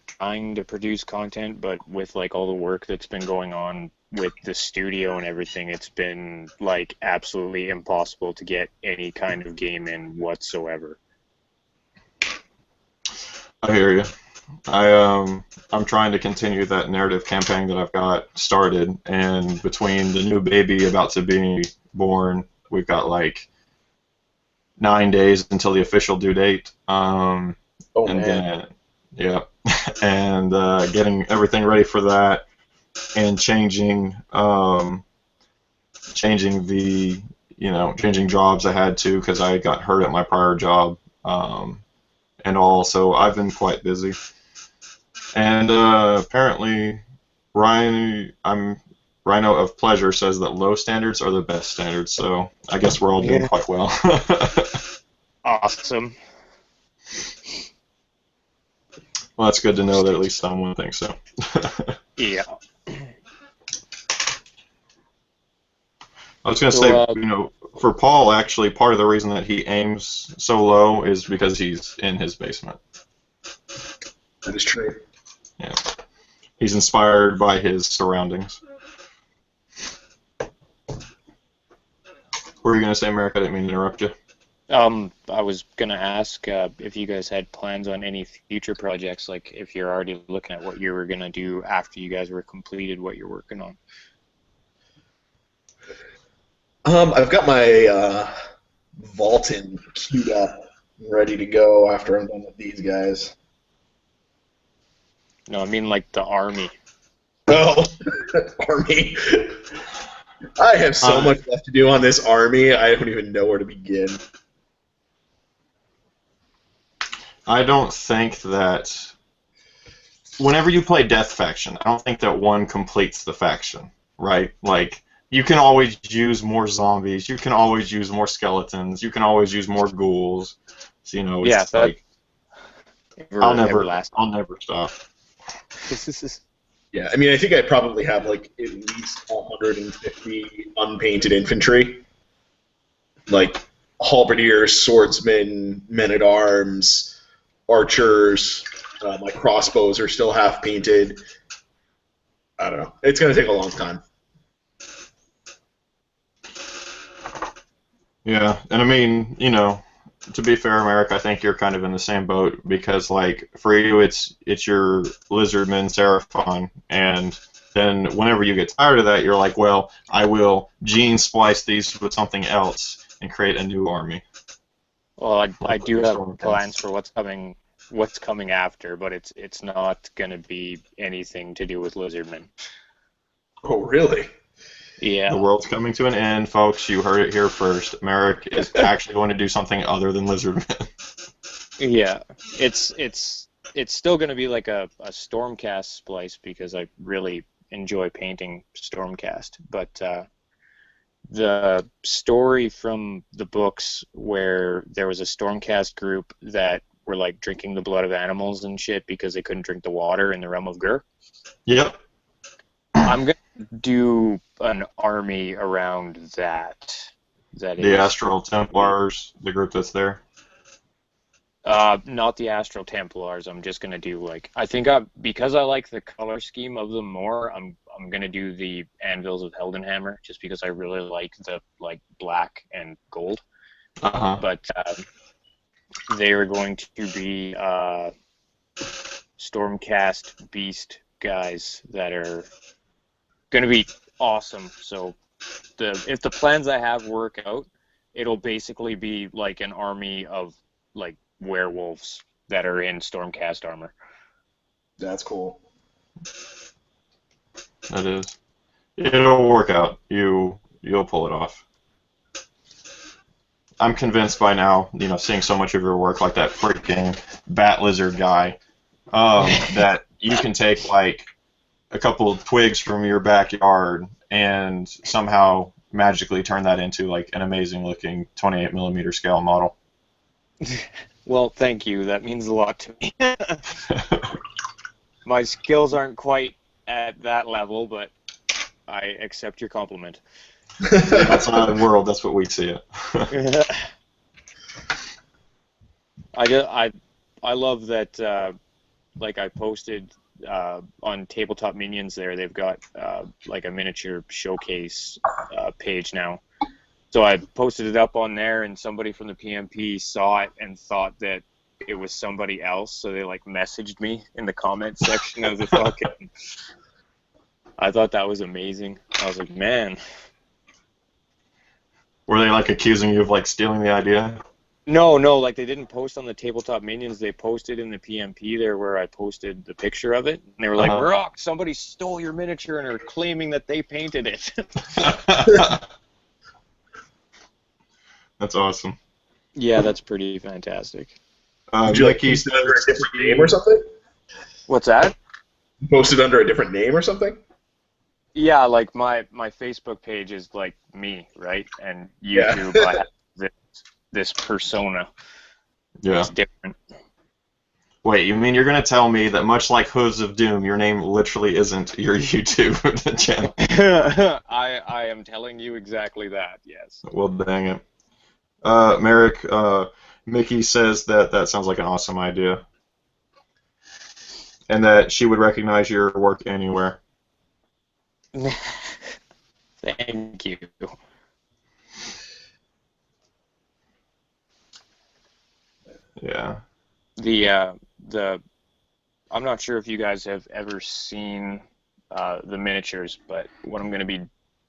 trying to produce content, but with like all the work that's been going on with the studio and everything, it's been like absolutely impossible to get any kind of game in whatsoever. I hear you. I'm trying to continue that narrative campaign that I've got started, and between the new baby about to be born, we've got like 9 days until the official due date. And man. then, yeah, and getting everything ready for that, and changing changing jobs I had to because I got hurt at my prior job, and all. So I've been quite busy. And apparently, Rhino of Pleasure says that low standards are the best standards. So I guess we're all doing quite well. Awesome. Well, that's good to know that at least someone thinks so. Yeah. I was going to say, for Paul, actually, part of the reason that he aims so low is because he's in his basement. That is true. Yeah. He's inspired by his surroundings. What were you going to say, Merrick? I didn't mean to interrupt you. I was gonna ask if you guys had plans on any future projects, like if you're already looking at what you were gonna do after you guys were completed what you're working on. I've got my Vaulton queued up, ready to go after I'm done with these guys. No, I mean like the army. Oh, Army. I have so much left to do on this Army, I don't even know where to begin. I don't think that whenever you play Death Faction, I don't think that one completes the faction, right? Like, you can always use more zombies, you can always use more skeletons, you can always use more ghouls. So, it's like, I'll never stop. Yeah, I mean, I think I probably have like at least 150 unpainted infantry, like halberdiers, swordsmen, men-at-arms, archers. My crossbows are still half painted. I don't know. It's going to take a long time. Yeah, and I mean, to be fair, Merrick, I think you're kind of in the same boat because, like, for you, it's your Lizardman Seraphon, and then whenever you get tired of that, you're like, well, I will gene splice these with something else and create a new army. Well, I do have plans for what's coming after, but it's not going to be anything to do with Lizardmen. Oh, really? Yeah. The world's coming to an end, folks. You heard it here first. Merrick is actually going to do something other than Lizardmen. Yeah. It's still going to be like a Stormcast splice because I really enjoy painting Stormcast, but the story from the books where there was a Stormcast group that were like drinking the blood of animals and shit because they couldn't drink the water in the realm of Gur. Yep. I'm going to do an army around that. The Astral Templars, the group that's there? Not the Astral Templars. I'm just going to do, like, because I like the color scheme of them more, I'm going to do the Anvils of Heldenhammer, just because I really like the, like, black and gold. Uh-huh. But they are going to be Stormcast Beast guys that are going to be awesome. So if the plans I have work out, it'll basically be like an army of like werewolves that are in Stormcast armor. That's cool. That is. It'll work out. You'll pull it off. I'm convinced by now, seeing so much of your work, like that freaking bat lizard guy, that you can take like a couple of twigs from your backyard and somehow magically turn that into like an amazing looking 28mm scale model. Well, thank you. That means a lot to me. My skills aren't quite at that level, but I accept your compliment. Outside the world, that's what we see it. I love that like I posted on Tabletop Minions there, they've got like a miniature showcase page now. So I posted it up on there, and somebody from the PMP saw it and thought that it was somebody else, so they like messaged me in the comment section of the fucking. I thought that was amazing. I was like, man. Were they like accusing you of like stealing the idea? No, like they didn't post on the Tabletop Minions. They posted in the PMP there where I posted the picture of it. And they were like, Rock, somebody stole your miniature and are claiming that they painted it. That's awesome. Yeah, that's pretty fantastic. Did you like post it under a different name or something? What's that? Posted under a different name or something? Yeah, like my Facebook page is like me, right? And YouTube, I have this persona. Yeah. It's different. Wait, you mean you're going to tell me that much like Hooves of Doom, your name literally isn't your YouTube channel? I am telling you exactly that, yes. Well, dang it. Merrick, Mickey says that sounds like an awesome idea. And that she would recognize your work anywhere. Thank you. Yeah. I'm not sure if you guys have ever seen the miniatures, but what I'm going to be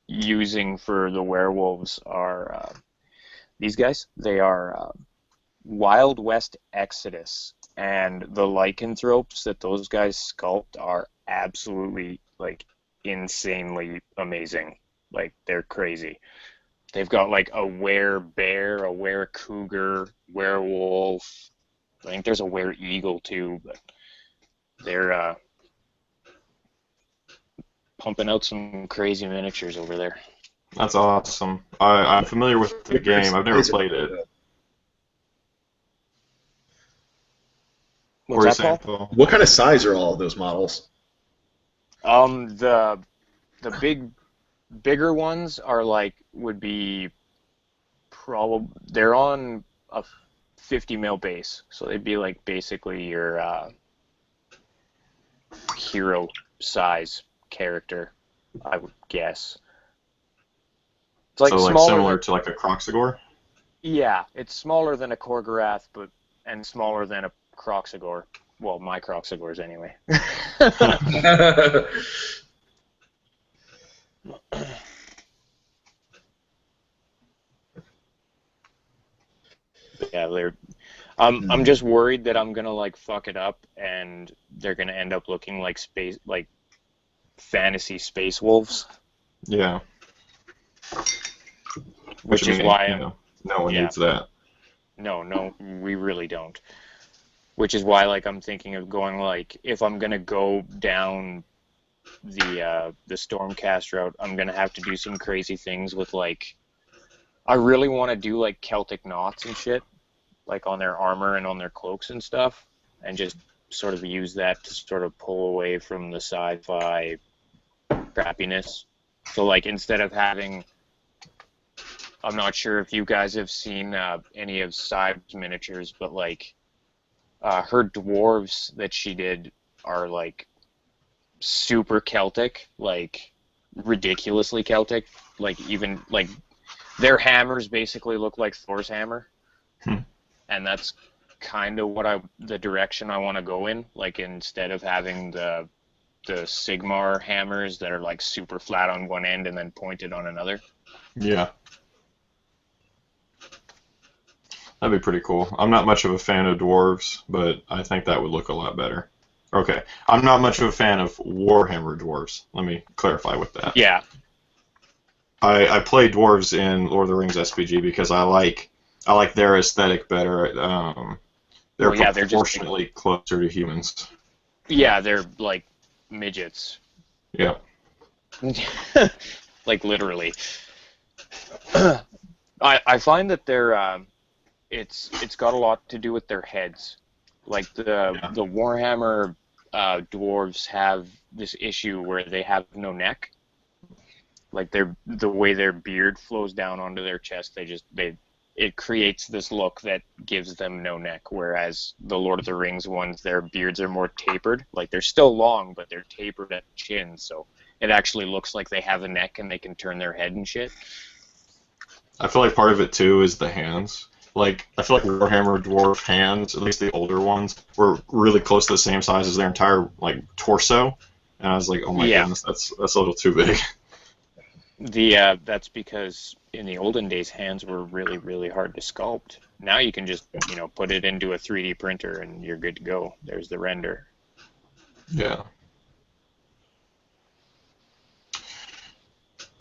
using for the werewolves are these guys. They are Wild West Exodus, and the lycanthropes that those guys sculpt are absolutely like insanely amazing. Like, they're crazy. They've got like a were-bear, a were-cougar, werewolf. I think there's a were-eagle too, but they're pumping out some crazy miniatures over there. That's awesome. I'm familiar with the game. I've never played it. What's that, Paul? What kind of size are all of those models? The bigger ones are like would be they're on a 50 mil base, so they'd be like basically your hero size character, I would guess. It's like, so like smaller similar to like a Croxagore? Yeah, it's smaller than a Korgorath, and smaller than a Croxagore. Well, my Croxagores anyway. Yeah, I'm just worried that I'm gonna like fuck it up and they're gonna end up looking like fantasy space wolves. Yeah. Which is why no one needs that. No, we really don't. Which is why like I'm thinking of going like if I'm gonna go down the Stormcast route, I'm gonna have to do some crazy things with like I really want to do like Celtic knots and shit, like on their armor and on their cloaks and stuff, and just sort of use that to sort of pull away from the sci-fi crappiness. So like instead of having, I'm not sure if you guys have seen any of Cybe's miniatures, but like her dwarves that she did are like super Celtic, like ridiculously Celtic, like even like their hammers basically look like Thor's hammer, and that's kind of what the direction I want to go in. Like instead of having the Sigmar hammers that are like super flat on one end and then pointed on another. Yeah. That'd be pretty cool. I'm not much of a fan of dwarves, but I think that would look a lot better. Okay. I'm not much of a fan of Warhammer dwarves. Let me clarify with that. Yeah. I play dwarves in Lord of the Rings SPG because I like their aesthetic better. They're proportionately closer to humans. Yeah, they're like midgets. Yeah. Like literally. I find that they're it's got a lot to do with their heads. Like the Warhammer dwarves have this issue where they have no neck. Like the way their beard flows down onto their chest, it creates this look that gives them no neck, whereas the Lord of the Rings ones, their beards are more tapered. Like, they're still long, but they're tapered at the chin, so it actually looks like they have a neck and they can turn their head and shit. I feel like part of it too is the hands. Like, I feel like Warhammer Dwarf hands, at least the older ones, were really close to the same size as their entire like torso, and I was like, oh my goodness, that's a little too big. That's because in the olden days, hands were really, really hard to sculpt. Now you can just, put it into a 3D printer and you're good to go. There's the render. Yeah.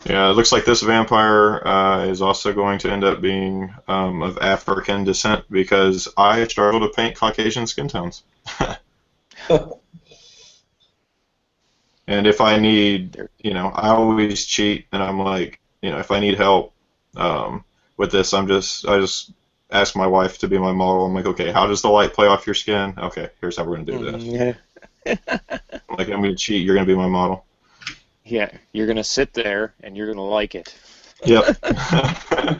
Yeah, it looks like this vampire is also going to end up being of African descent because I struggle to paint Caucasian skin tones. And if I need, I always cheat, and I'm like, if I need help with this, I just ask my wife to be my model. I'm like, okay, how does the light play off your skin? Okay, here's how we're gonna do this. Yeah. Like, I'm gonna cheat. You're gonna be my model. Yeah, you're gonna sit there and you're gonna like it. Yep. I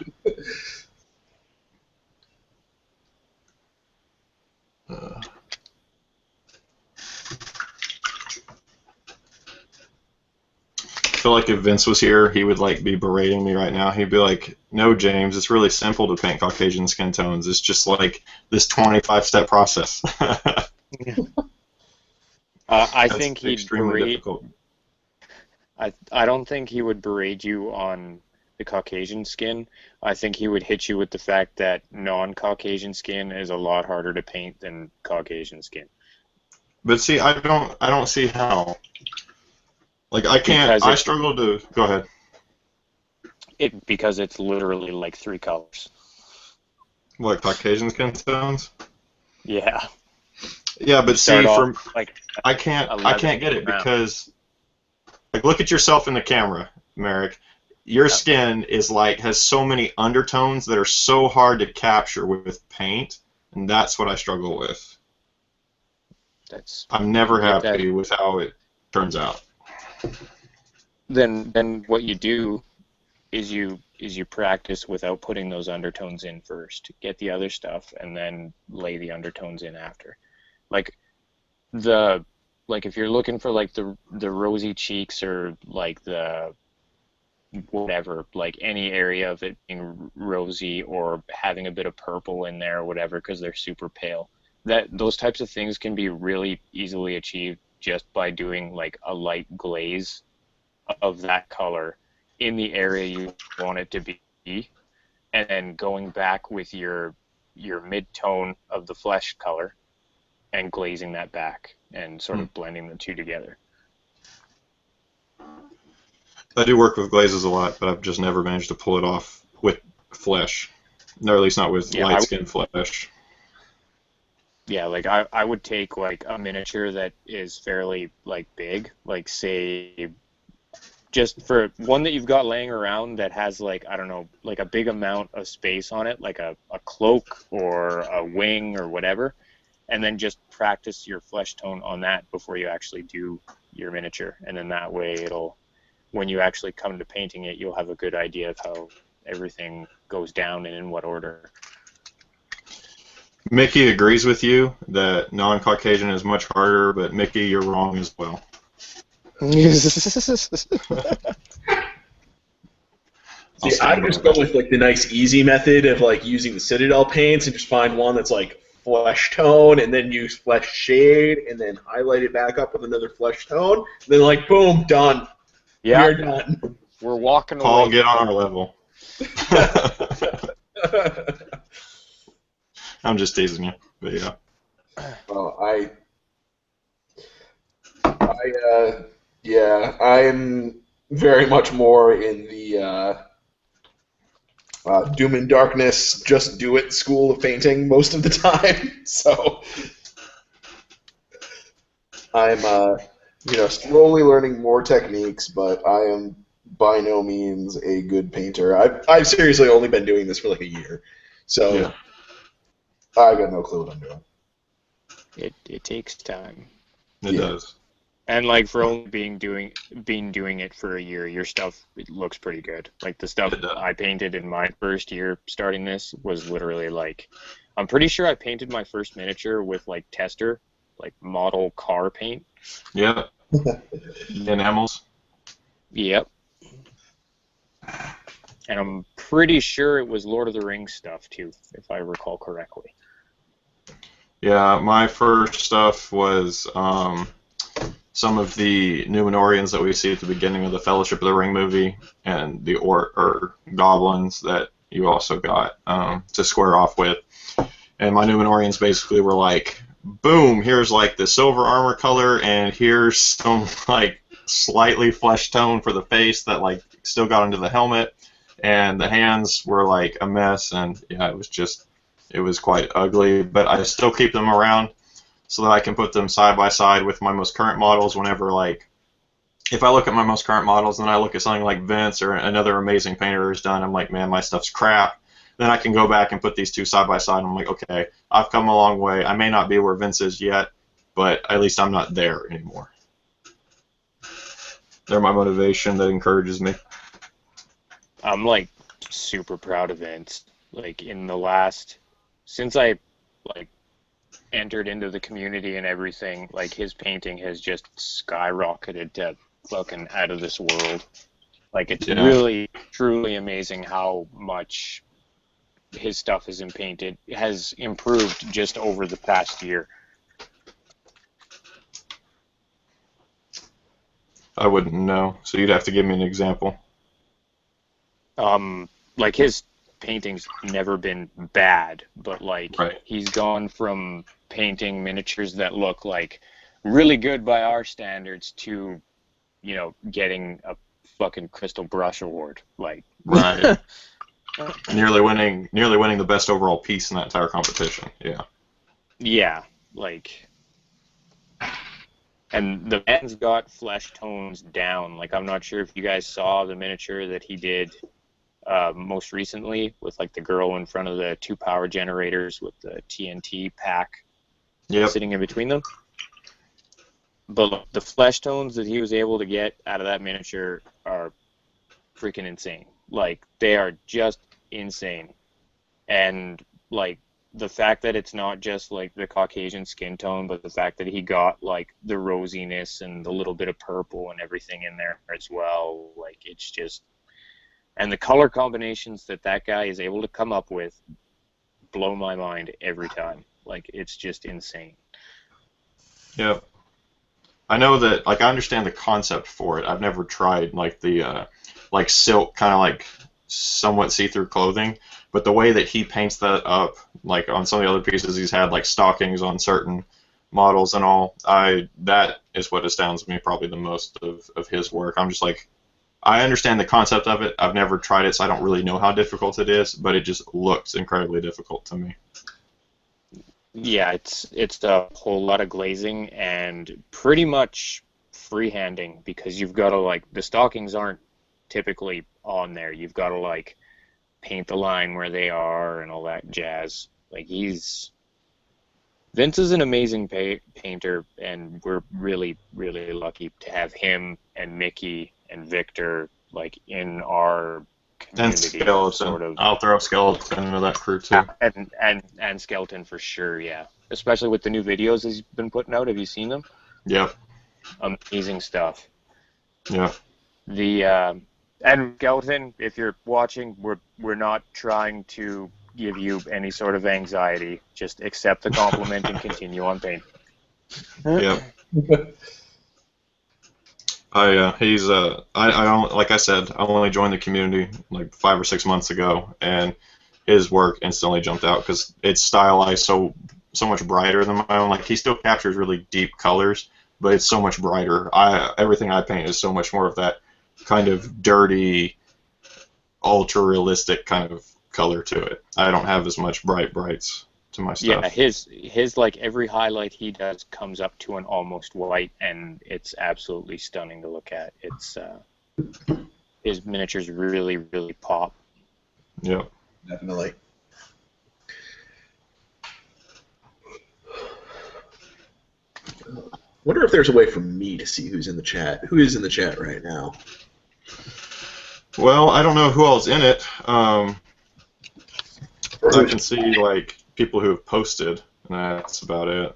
feel like if Vince was here, he would like be berating me right now. He'd be like, "No, James, it's really simple to paint Caucasian skin tones. It's just like this 25-step process." I think he'd extremely difficult. I don't think he would berate you on the Caucasian skin. I think he would hit you with the fact that non-Caucasian skin is a lot harder to paint than Caucasian skin. But see, I don't see how. Like, I can't. I struggle to. Go ahead. Because it's literally like 3 colors. What, Caucasian skin tones? Yeah. Yeah, but see, like I can't get it because, like, look at yourself in the camera, Merrick. Your skin is like has so many undertones that are so hard to capture with paint, and that's what I struggle with. I'm never happy with how it turns out. Then what you do is you practice without putting those undertones in first. Get the other stuff and then lay the undertones in after. Like if you're looking for like the rosy cheeks or like the whatever, like any area of it being rosy or having a bit of purple in there or whatever because they're super pale. Those types of things can be really easily achieved just by doing like a light glaze of that color in the area you want it to be, and then going back with your mid-tone of the flesh color and glazing that back and sort of blending the two together. I do work with glazes a lot, but I've just never managed to pull it off with flesh, or at least not with light skin flesh. Yeah, like I would take like a miniature that is fairly like big, like say just for one that you've got laying around that has like, I don't know, like a big amount of space on it, like a cloak or a wing or whatever, and then just practice your flesh tone on that before you actually do your miniature. And then that way when you actually come to painting it, you'll have a good idea of how everything goes down and in what order. Mickey agrees with you that non-Caucasian is much harder, but Mickey, you're wrong as well. See, I just go with like the nice easy method of like using the Citadel paints and just find one that's like flesh tone and then use flesh shade and then highlight it back up with another flesh tone. And then like boom, done. Yeah, we're done. We're walking away. Paul, get on our level. I'm just teasing you, but yeah. Well, I'm very much more in the doom and darkness, just do it school of painting most of the time. So I'm, slowly learning more techniques, but I am by no means a good painter. I've seriously only been doing this for like a year, so yeah. I got no clue what I'm doing. It takes time. It does. And like for only being doing it for a year, your stuff it looks pretty good. Like the stuff I painted in my first year starting this was literally like, I'm pretty sure I painted my first miniature with like tester, like model car paint. Yeah. Enamels. Yep. And I'm pretty sure it was Lord of the Rings stuff too, if I recall correctly. Yeah, my first stuff was some of the Numenorians that we see at the beginning of the Fellowship of the Ring movie, and the or goblins that you also got to square off with. And my Numenorians basically were like, boom, here's like the silver armor color, and here's some like slightly flesh tone for the face that like still got into the helmet, and the hands were like a mess, and yeah, it was quite ugly, but I still keep them around so that I can put them side by side with my most current models whenever, like, if I look at my most current models and then I look at something like Vince or another amazing painter has done, I'm like, man, my stuff's crap. Then I can go back and put these two side by side, and I'm like, okay, I've come a long way. I may not be where Vince is yet, but at least I'm not there anymore. They're my motivation that encourages me. I'm like super proud of Vince. Like in the last, since I like entered into the community and everything, like his painting has just skyrocketed to fucking out of this world. Like it's really truly amazing how much his stuff has improved just over the past year. I wouldn't know, so you'd have to give me an example. Like his painting's never been bad, but like right. He's gone from painting miniatures that look like really good by our standards to, you know, getting a fucking Crystal Brush award. Like right. nearly winning the best overall piece in that entire competition. Yeah. Yeah, like, and the man's got flesh tones down. Like I'm not sure if you guys saw the miniature that he did most recently with like the girl in front of the 2 power generators with the TNT pack sitting in between them. But the flesh tones that he was able to get out of that miniature are freaking insane. Like they are just insane. And like the fact that it's not just like the Caucasian skin tone, but the fact that he got like the rosiness and the little bit of purple and everything in there as well, like it's just, and the color combinations that guy is able to come up with blow my mind every time. Like, it's just insane. Yeah. I know that, like, I understand the concept for it. I've never tried, like, the, like, silk, kind of like somewhat see-through clothing, but the way that he paints that up, like, on some of the other pieces he's had, like, stockings on certain models and all, that is what astounds me probably the most of his work. I'm just like, I understand the concept of it. I've never tried it, so I don't really know how difficult it is, but it just looks incredibly difficult to me. Yeah, it's a whole lot of glazing and pretty much freehanding because you've got to, like, the stockings aren't typically on there. You've got to, like, paint the line where they are and all that jazz. Like, Vince is an amazing painter, and we're really, really lucky to have him and Mickey and Victor, like, in our community. And Skeleton. Sort of. I'll throw Skeleton into that crew, too. And Skeleton for sure, yeah. Especially with the new videos he's been putting out. Have you seen them? Yeah. Amazing stuff. Yeah. And Skeleton, if you're watching, we're not trying to give you any sort of anxiety. Just accept the compliment and continue on painting. Yeah. He's I don't, like I said, I only joined the community like 5 or 6 months ago, and his work instantly jumped out because it's stylized so much brighter than my own. Like, he still captures really deep colors, but it's so much brighter. Everything I paint is so much more of that kind of dirty, ultra realistic kind of color to it. I don't have as much brights to my stuff. Yeah, his like every highlight he does comes up to an almost white, and it's absolutely stunning to look at. It's his miniatures really, really pop. Yeah, definitely. Wonder if there's a way for me to see who's in the chat. Who is in the chat right now? Well, I don't know who all's in it. I can see like people who have posted, and that's about it.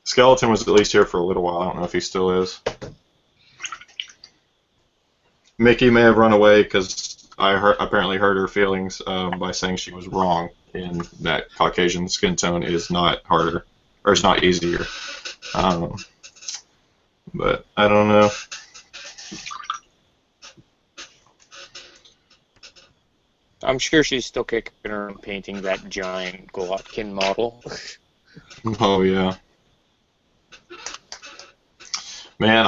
Skeleton was at least here for a little while. I don't know if he still is. Mickey may have run away because I apparently hurt her feelings by saying she was wrong in that Caucasian skin tone is not harder, or is not easier. But I don't know. I'm sure she's still kicking around painting that giant Glotkin model. Oh yeah. Man,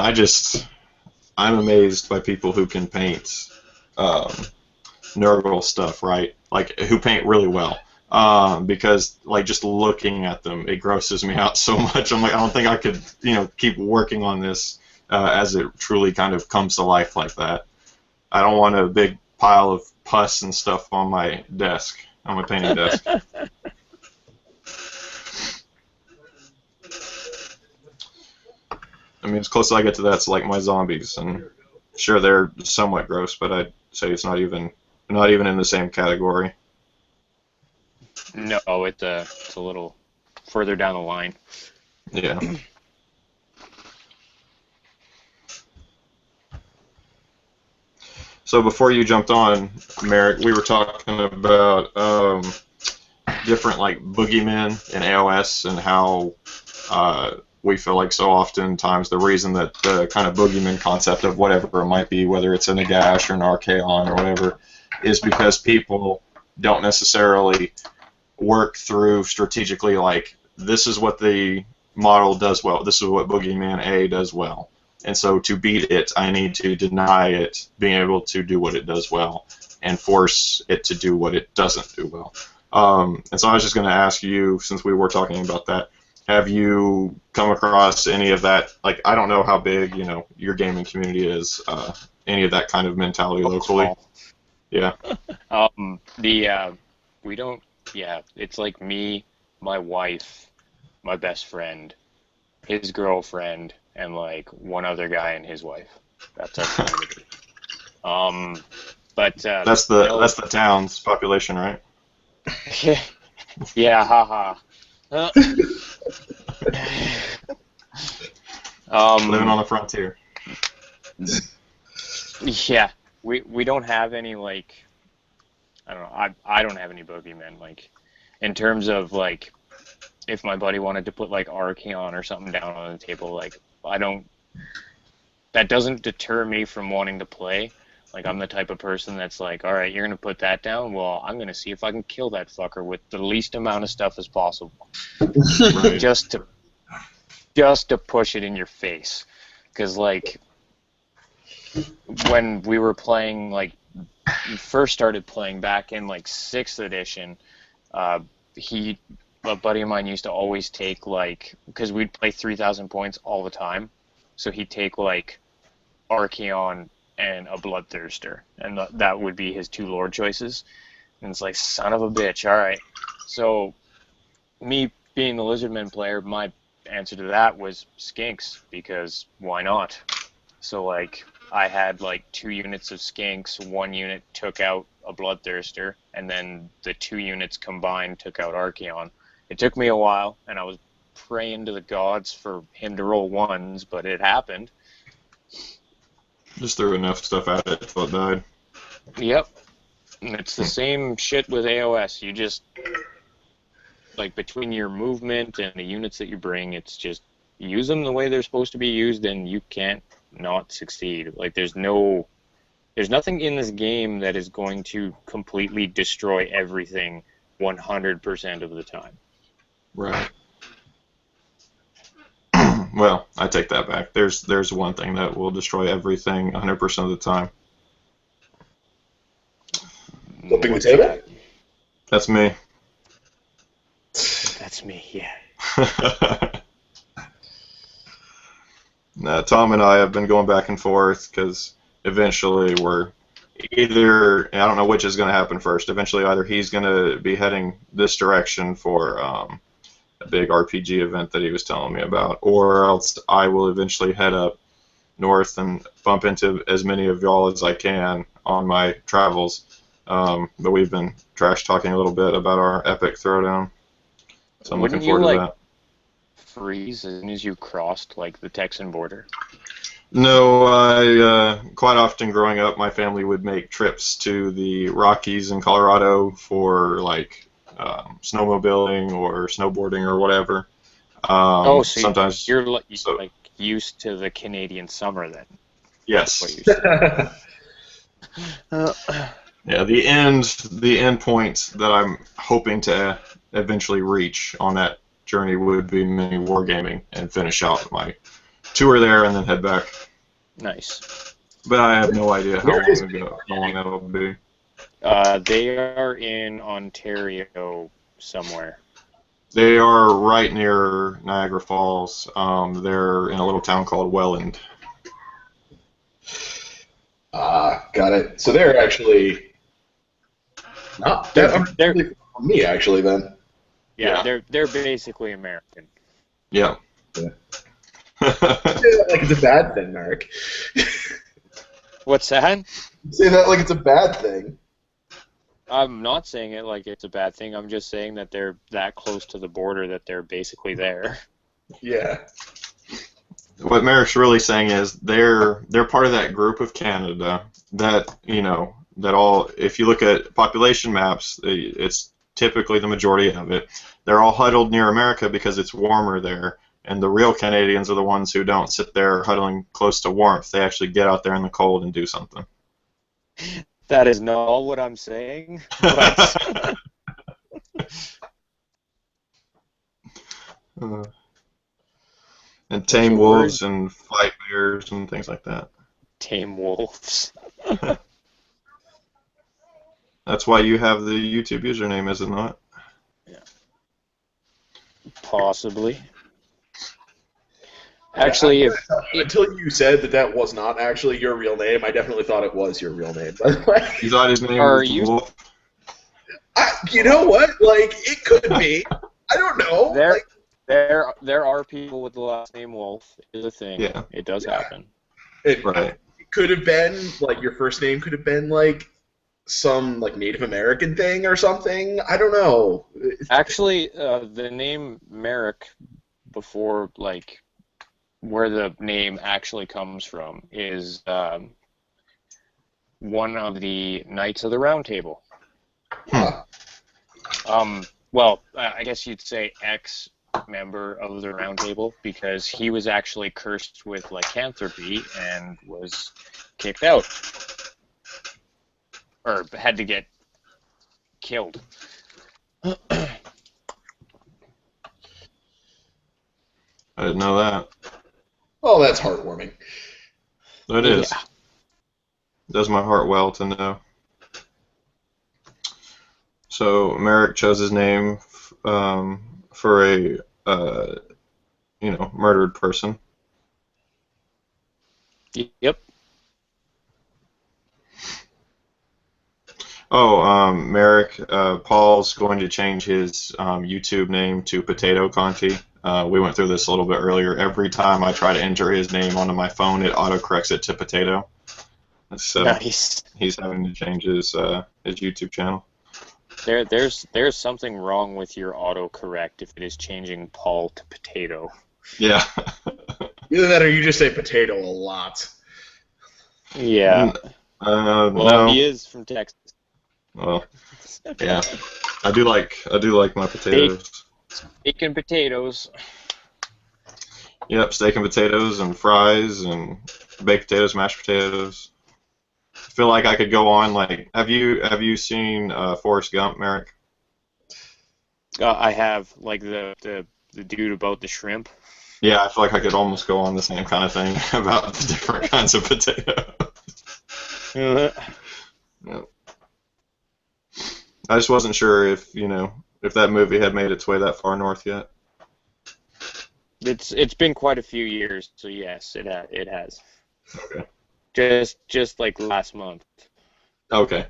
I'm amazed by people who can paint Nurgle stuff, right? Like, who paint really well. Because, like, just looking at them, it grosses me out so much. I'm like, I don't think I could, keep working on this as it truly kind of comes to life like that. I don't want a big pile of pus and stuff on my desk, on my painting desk. I mean, as close as I get to that's like my zombies, and sure they're somewhat gross, but I'd say it's not even in the same category. No, it's a little further down the line. Yeah. So before you jumped on, Merrick, we were talking about different like boogeymen in AOS and how we feel like so oftentimes the reason that the kind of boogeyman concept of whatever it might be, whether it's a Nagash or an Archaon or whatever, is because people don't necessarily work through strategically like, this is what the model does well, this is what boogeyman A does well. And so to beat it, I need to deny it being able to do what it does well and force it to do what it doesn't do well. And so I was just going to ask you, since we were talking about that, have you come across any of that? Like, I don't know how big, your gaming community is, any of that kind of mentality locally. Yeah. We don't, it's like me, my wife, my best friend, his girlfriend, and like one other guy and his wife. That's our community. But that's the town's population, right? Yeah, haha. Living on the frontier. Yeah, we don't have any like, I don't know. I don't have any boogeymen like, in terms of like, if my buddy wanted to put like Archaon or something down on the table, like that doesn't deter me from wanting to play. Like, I'm the type of person that's like, all right, you're gonna put that down. Well, I'm gonna see if I can kill that fucker with the least amount of stuff as possible, Right. just to push it in your face. Because like, when we were playing, like, first started playing back in like 6th edition, a buddy of mine used to always take like, because we'd play 3,000 points all the time, so he'd take like Archaon and a Bloodthirster, and that would be his 2 lord choices. And it's like, son of a bitch. All right. So me being the Lizardman player, my answer to that was Skinks, because why not? So like, I had like 2 units of Skinks, 1 unit took out a Bloodthirster, and then the 2 units combined took out Archaon. It took me a while, and I was praying to the gods for him to roll 1s, but it happened. Just threw enough stuff at it till it died. Yep. And it's the same shit with AOS. You just, like, between your movement and the units that you bring, it's just use them the way they're supposed to be used, and you can't not succeed. Like, there's nothing in this game that is going to completely destroy everything 100% of the time. Right. Well, I take that back. There's one thing that will destroy everything 100% of the time. Flipping the table? That's me. That's me, yeah. Tom and I have been going back and forth because eventually we're either, I don't know which is going to happen first. Eventually, either he's going to be heading this direction for big RPG event that he was telling me about, or else I will eventually head up north and bump into as many of y'all as I can on my travels. But we've been trash talking a little bit about our epic throwdown, so I'm Wouldn't looking forward you to like that. freeze as soon as you crossed like the Texan border? No, I quite often growing up, my family would make trips to the Rockies in Colorado for like snowmobiling or snowboarding or whatever. Oh, so Sometimes, you're like so used to the Canadian summer then. yes, What you're saying. yeah. The end point that I'm hoping to eventually reach on that journey would be mini wargaming and finish out my tour there and then head back. Nice. But I have no idea how Where is long that will be. They are in Ontario somewhere. They are right near Niagara Falls. They're in a little town called Welland. Got it. So they're actually not that unfriendly for me, actually, then. Yeah, they're basically American. Yeah. Yeah. Like it's a bad thing, Mark. What's that? Say that like it's a bad thing. I'm not saying it like it's a bad thing. I'm just saying that they're that close to the border that they're basically there. Yeah. What Merrick's really saying is they're part of that group of Canada that, that all, if you look at population maps, it's typically the majority of it. They're all huddled near America because it's warmer there. And the real Canadians are the ones who don't sit there huddling close to warmth. They actually get out there in the cold and do something. That is not what I'm saying. But And tame Your wolves and fight bears and things like that. tame wolves. That's why you have the YouTube username, is it not? Possibly. Actually, if Until you said that was not actually your real name, I definitely thought it was your real name. By the way, You thought his name Are was you- Wolf? you know what? Like it could be. I don't know. there are people with the last name Wolf. It is a thing. Yeah. It does happen. It Right. could have been like your first name could have been like some like Native American thing or something. I don't know. Actually, the name Merrick, before like where the name actually comes from, is one of the Knights of the Round Table. Huh. Well, I guess you'd say ex-member of the Round Table, because he was actually cursed with lycanthropy and was kicked out, or had to get killed. I didn't know that. Oh, that's heartwarming. It is. Yeah. Does my heart well to know. So Merrick chose his name for a murdered person. Yep. Oh, Merrick, Paul's going to change his YouTube name to Potato Conti. We went through this a little bit earlier. Every time I try to enter his name onto my phone, it autocorrects it to Potato. So Nice. he's having to change his YouTube channel. There's something wrong with your autocorrect if it is changing Paul to Potato. Yeah. Either that or you just say potato a lot. Yeah. Well, No. he is from Texas. Well, yeah. I do like my potatoes. Steak and potatoes. Yep, steak and potatoes and fries and baked potatoes, mashed potatoes. I feel like I could go on. Like, have you seen Forrest Gump, Merrick? I have like the dude about the shrimp. Yeah, I feel like I could almost go on the same kind of thing about the different kinds of potatoes. Yep. I just wasn't sure if that movie had made its way that far north yet. It's been quite a few years, so yes, it has. Okay. Just like last month. Okay.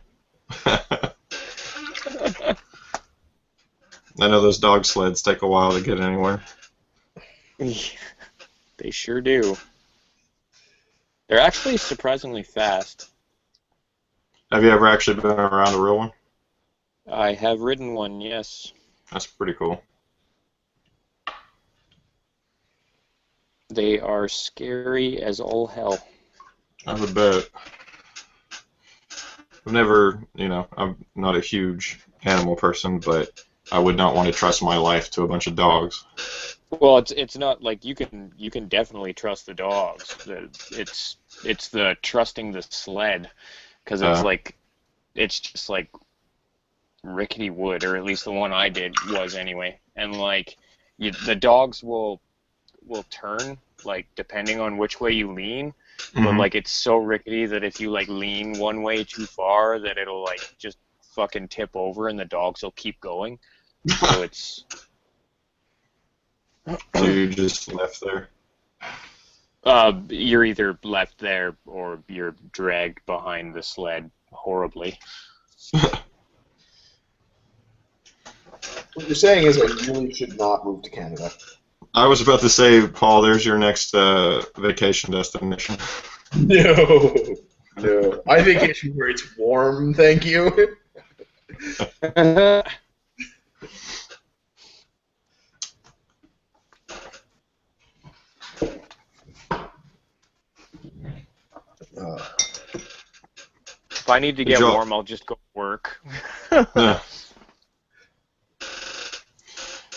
I know those dog sleds take a while to get anywhere. They sure do. They're actually surprisingly fast. Have you ever actually been around a real one? I have ridden one, yes. That's pretty cool. They are scary as all hell. I would bet. I've never, I'm not a huge animal person, but I would not want to trust my life to a bunch of dogs. Well, it's not like you can definitely trust the dogs. It's the trusting the sled, because it's just like rickety wood, or at least the one I did was anyway. And the dogs will turn depending on which way you lean. Mm-hmm. But it's so rickety that if you lean one way too far, that it'll just fucking tip over, and the dogs will keep going. So it's. So you just left there? You're either left there or you're dragged behind the sled horribly. What you're saying is I really should not move to Canada. I was about to say, Paul, there's your next vacation destination. No. I vacation where it's warm, thank you. If I need to get warm, I'll just go work. Yeah.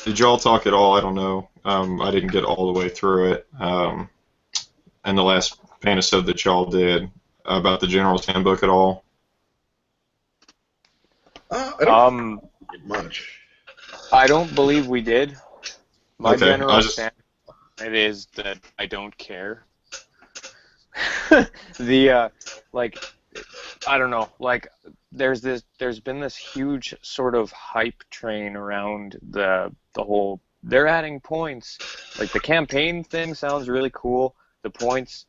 Did y'all talk at all? I don't know. I didn't get all the way through it. And the last Paintisode that y'all did about the General's Handbook at all? I don't get much. I don't believe we did. My Okay, general stand it is that I don't care. I don't know, there's been this huge sort of hype train around the whole, they're adding points. The campaign thing sounds really cool. The points,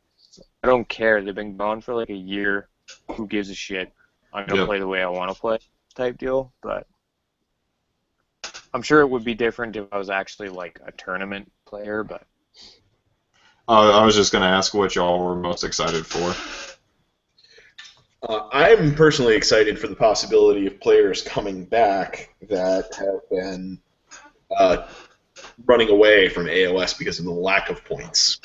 I don't care. They've been gone for a year. Who gives a shit? I'm gonna play the way I want to play, type deal. But I'm sure it would be different if I was actually a tournament player. But I was just gonna ask what y'all were most excited for. I'm personally excited for the possibility of players coming back that have been running away from AOS because of the lack of points.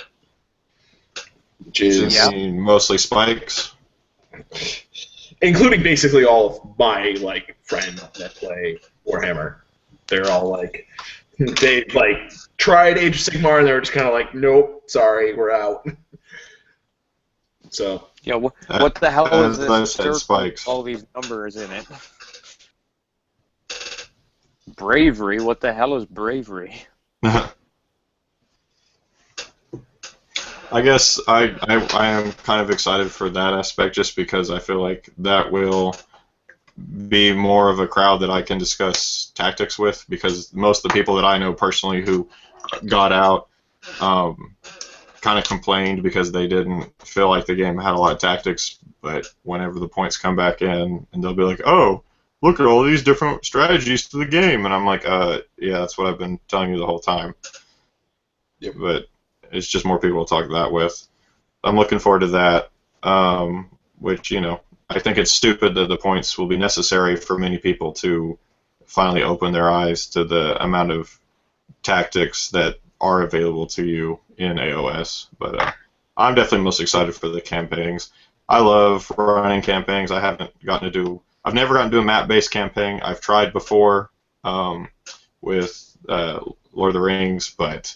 Which is mostly spikes, including basically all of my friends that play Warhammer. They're all they tried Age of Sigmar and they were just kind of nope, sorry, we're out. So yeah, what the hell is this circle with all these numbers in it? Bravery? What the hell is bravery? I guess I am kind of excited for that aspect, just because I feel like that will be more of a crowd that I can discuss tactics with, because most of the people that I know personally who got out kind of complained because they didn't feel like the game had a lot of tactics, but whenever the points come back in, and they'll be like, oh, look at all these different strategies to the game, and I'm like, yeah, that's what I've been telling you the whole time. Yep. But it's just more people to talk that with. I'm looking forward to that, which, I think it's stupid that the points will be necessary for many people to finally open their eyes to the amount of tactics that are available to you in AOS. But I'm definitely most excited for the campaigns. I love running campaigns. I've never gotten to do a map-based campaign. I've tried before with Lord of the Rings, but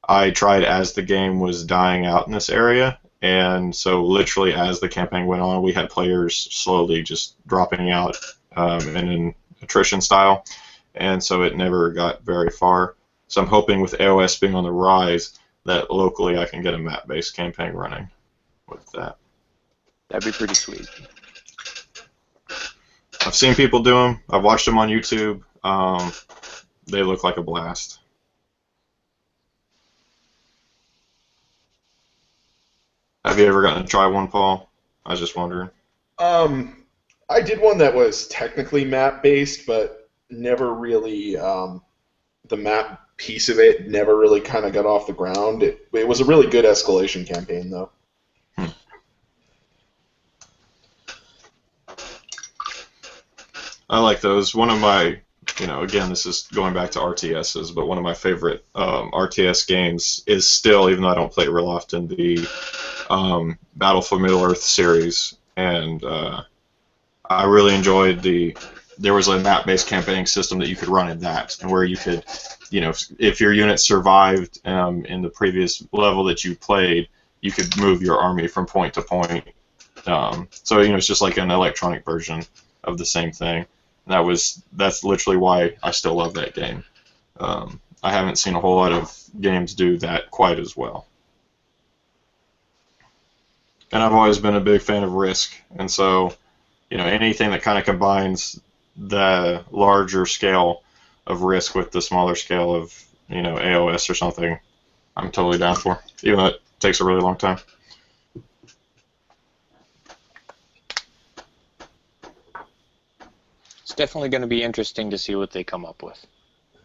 I tried as the game was dying out in this area, and so literally as the campaign went on, we had players slowly just dropping out and in attrition style, and so it never got very far. So I'm hoping with AOS being on the rise that locally I can get a map-based campaign running with that. That'd be pretty sweet. I've seen people do them. I've watched them on YouTube. They look like a blast. Have you ever gotten to try one, Paul? I was just wondering. I did one that was technically map-based, but never really the map piece of it never really kind of got off the ground. It was a really good escalation campaign, though. I like those. One of my, again, this is going back to RTSs, but one of my favorite RTS games is still, even though I don't play it real often, the Battle for Middle-earth series. And I really enjoyed there was a map-based campaigning system that you could run in that, and where you could, if your unit survived in the previous level that you played, you could move your army from point to point. So, it's just like an electronic version of the same thing. That's literally why I still love that game. I haven't seen a whole lot of games do that quite as well. And I've always been a big fan of Risk, and so, anything that kind of combines the larger scale of Risk with the smaller scale of, AOS or something, I'm totally down for, even though it takes a really long time. It's definitely going to be interesting to see what they come up with.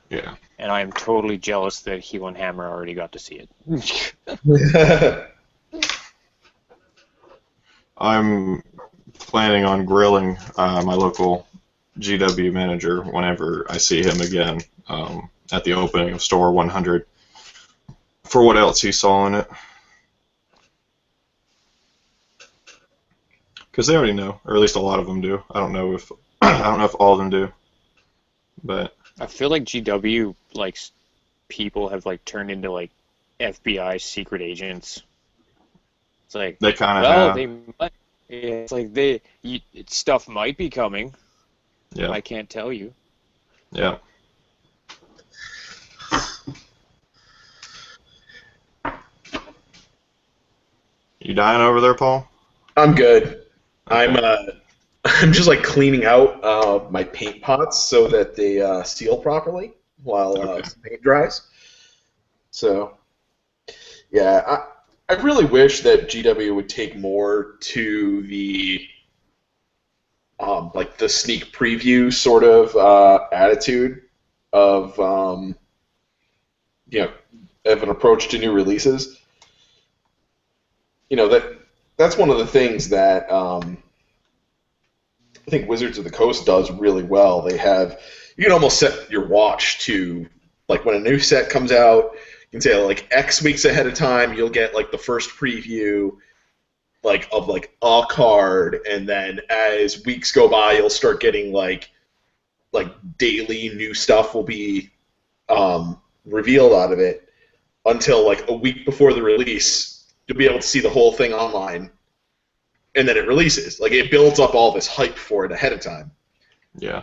Yeah. And I am totally jealous that Hero and Hammer already got to see it. I'm planning on grilling my local GW manager whenever I see him again at the opening of Store 100 for what else he saw in it. Because they already know, or at least a lot of them do. I don't know if all of them do, but I feel like GW people have turned into FBI secret agents. It's like they kind of have. they might. It's like stuff might be coming. Yeah. I can't tell you. Yeah. You dying over there, Paul? I'm good. Okay. I'm just cleaning out my paint pots so that they seal properly while the paint dries. So, yeah, I really wish that GW would take more to the the sneak preview sort of attitude of of an approach to new releases. That's one of the things that I think Wizards of the Coast does really well. You can almost set your watch to when a new set comes out. You can say X weeks ahead of time you'll get the first preview of a card, and then as weeks go by you'll start getting daily new stuff will be revealed out of it until a week before the release you'll be able to see the whole thing online, and then it releases. It builds up all this hype for it ahead of time. Yeah.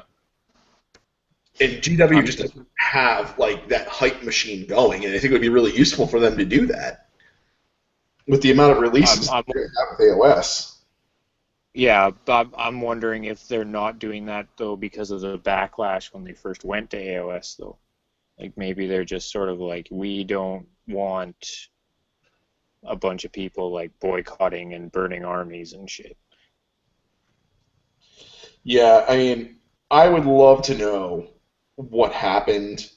And GW just doesn't have that hype machine going, and I think it would be really useful for them to do that with the amount of releases they have with AOS. Yeah, but I'm wondering if they're not doing that though because of the backlash when they first went to AOS though. Maybe they're just sort of we don't want a bunch of people boycotting and burning armies and shit. Yeah, I mean, I would love to know what happened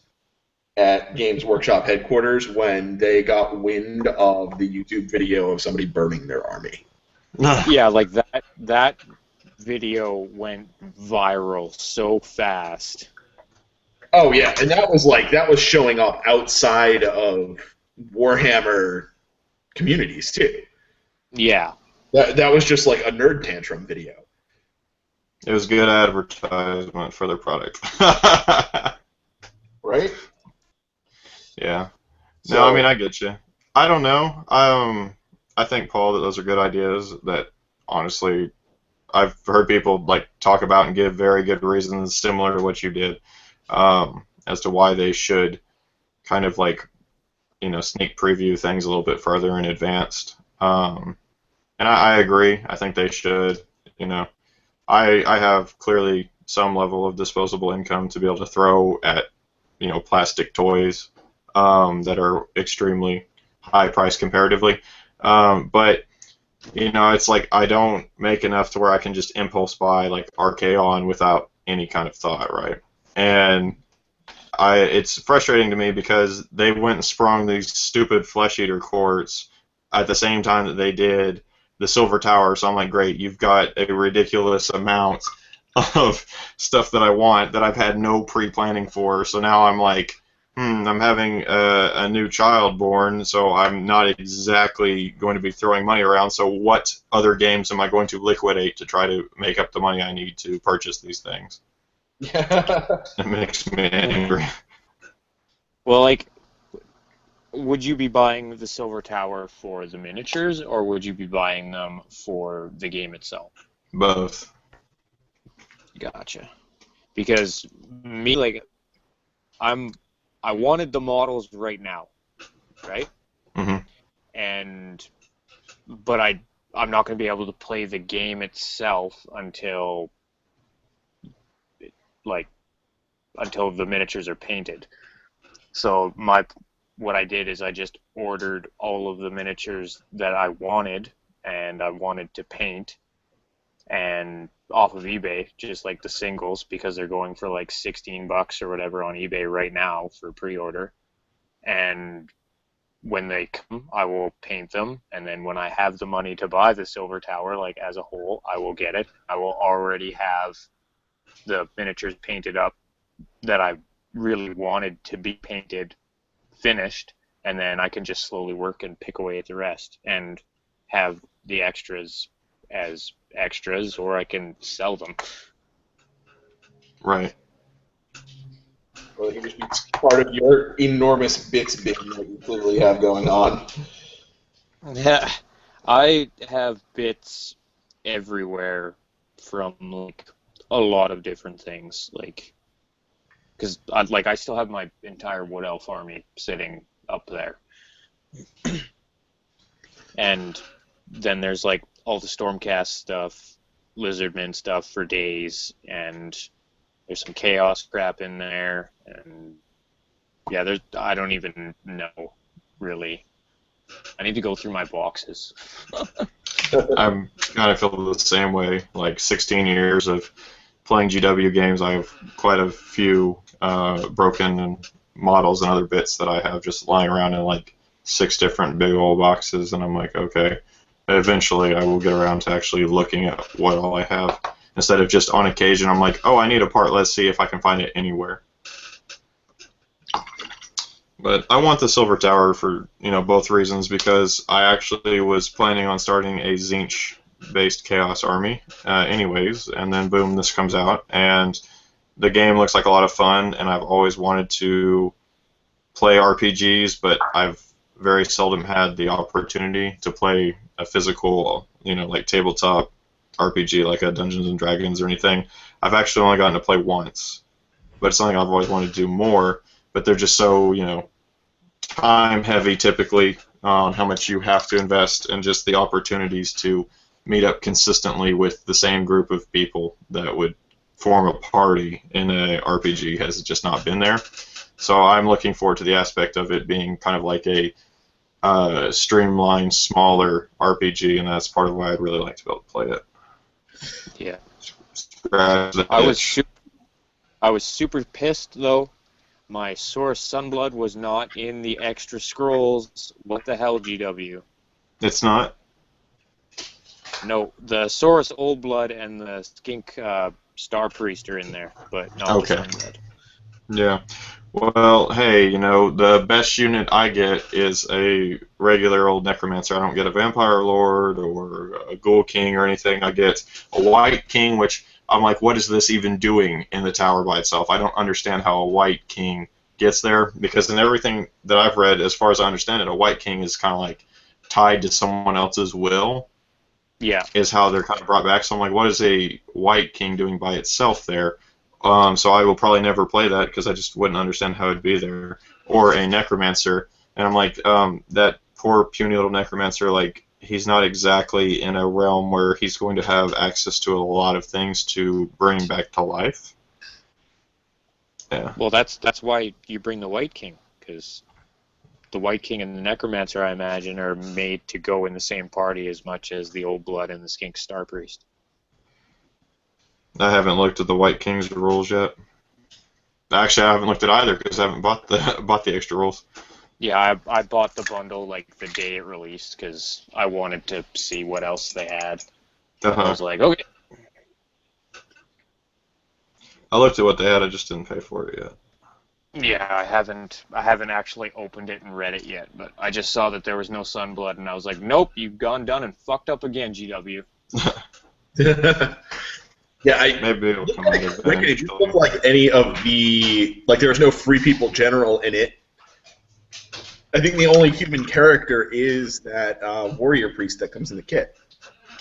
at Games Workshop headquarters when they got wind of the YouTube video of somebody burning their army. Yeah, that video went viral so fast. Oh yeah, and that was showing up outside of Warhammer communities too. Yeah. That was just a nerd tantrum video. It was good advertisement for their product. Right? Yeah. No, I mean, I get you. I don't know. I think, Paul, that those are good ideas that, honestly, I've heard people talk about and give very good reasons similar to what you did as to why they should kind of sneak preview things a little bit further in advance. And I agree. I think they should. I have clearly some level of disposable income to be able to throw at plastic toys that are extremely high priced comparatively. But it's I don't make enough to where I can just impulse buy Archaon without any kind of thought, right? And it's frustrating to me because they went and sprung these stupid flesh eater courts at the same time that they did the Silver Tower. So I'm like, great, you've got a ridiculous amount of stuff that I want that I've had no pre-planning for. So now I'm like, I'm having a new child born, so I'm not exactly going to be throwing money around. So what other games am I going to liquidate to try to make up the money I need to purchase these things? It makes me angry. Well, like, would you be buying the Silver Tower for the miniatures, or would you be buying them for the game itself? Both. Gotcha. Because me, like, I wanted the models right now, right? But I'm not going to be able to play the game itself until the miniatures are painted. So what I did is I just ordered all of the miniatures that I wanted and I wanted to paint, and off of eBay, just like the singles, because they're going for like $16 or whatever on eBay right now for pre-order. And when they come, I will paint them, and then when I have the money to buy the Silver Tower, like as a whole, I will get it. I will already have the miniatures painted up that I really wanted to be painted, finished, and then I can just slowly work and pick away at the rest and have the extras as extras, or I can sell them. Right. Or it can just be part of your enormous bits bin that you clearly have going on. Yeah, I have bits everywhere from like a lot of different things, like because I still have my entire Wood Elf army sitting up there, and then there's like all the Stormcast stuff, Lizardman stuff for days, and there's some Chaos crap in there, and yeah, I don't even know really. I need to go through my boxes. I'm kind of feel the same way. Like 16 years of playing GW games, I have quite a few broken and models and other bits that I have just lying around in like 6 different big old boxes, and I'm like, okay, eventually I will get around to actually looking at what all I have. Instead of just on occasion, I'm like, oh, I need a part, let's see if I can find it anywhere. But I want the Silver Tower for, both reasons, because I actually was planning on starting a Tzeentch-based Chaos army anyways, and then boom, this comes out, and the game looks like a lot of fun, and I've always wanted to play RPGs, but I've very seldom had the opportunity to play a physical, like tabletop RPG like a Dungeons and Dragons or anything. I've actually only gotten to play once, but it's something I've always wanted to do more, but they're just so, time heavy typically on how much you have to invest, and just the opportunities to meet up consistently with the same group of people that would form a party in a RPG has just not been there. So I'm looking forward to the aspect of it being kind of like a streamlined, smaller RPG, and that's part of why I'd really like to be able to play it. Yeah. I was super pissed though. My Saurus Sunblood was not in the extra scrolls. What the hell, GW? It's not? No, the Saurus Old Blood and the Skink Star Priest are in there, but not the Sunblood. Yeah. Well, hey, the best unit I get is a regular old Necromancer. I don't get a Vampire Lord or a Ghoul King or anything. I get a White King, which I'm like, what is this even doing in the tower by itself? I don't understand how a White King gets there, because in everything that I've read, as far as I understand it, a White King is kind of like tied to someone else's will. Yeah. Is how they're kind of brought back. So I'm like, what is a White King doing by itself there? So I will probably never play that because I just wouldn't understand how it'd be there. Or a Necromancer. And I'm like, that poor puny little Necromancer, like, he's not exactly in a realm where he's going to have access to a lot of things to bring back to life. Yeah. Well, that's why you bring the White King, because the White King and the Necromancer, I imagine, are made to go in the same party as much as the Old Blood and the Skink Star Priest. I haven't looked at the White King's rules yet. Actually, I haven't looked at either because I haven't bought the extra rolls. Yeah, I bought the bundle like the day it released because I wanted to see what else they had. I was like, okay. I looked at what they had. I just didn't pay for it yet. Yeah, I haven't actually opened it and read it yet, but I just saw that there was no Sunblood, and I was like, nope, you've gone done and fucked up again, GW. Yeah, maybe it'll come out of Rick, did you look like any of the there was no Free People General in it? I think the only human character is that warrior priest that comes in the kit.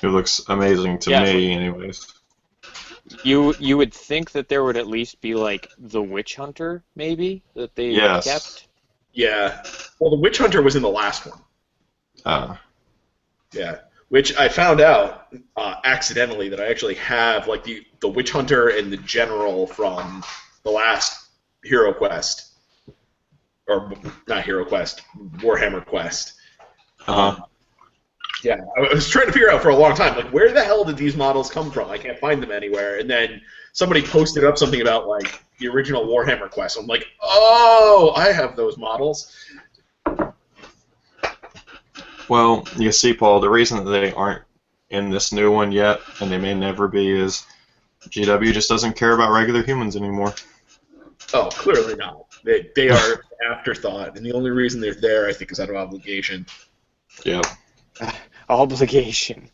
It looks amazing to me, anyways. You would think that there would at least be like the witch hunter, maybe that they kept. Yeah. Well, the witch hunter was in the last one. Yeah. Which I found out accidentally that I actually have like the witch hunter and the general from the last Hero Quest, or not Hero Quest, Warhammer Quest. Yeah, I was trying to figure out for a long time, like, where the hell did these models come from? I can't find them anywhere. And then somebody posted up something about, like, the original Warhammer Quest. I'm like, oh, I have those models. Well, you see, Paul, the reason that they aren't in this new one yet, and they may never be, is GW just doesn't care about regular humans anymore. Oh, clearly not. They are an afterthought, and the only reason they're there, I think, is out of obligation. Yep. Obligation.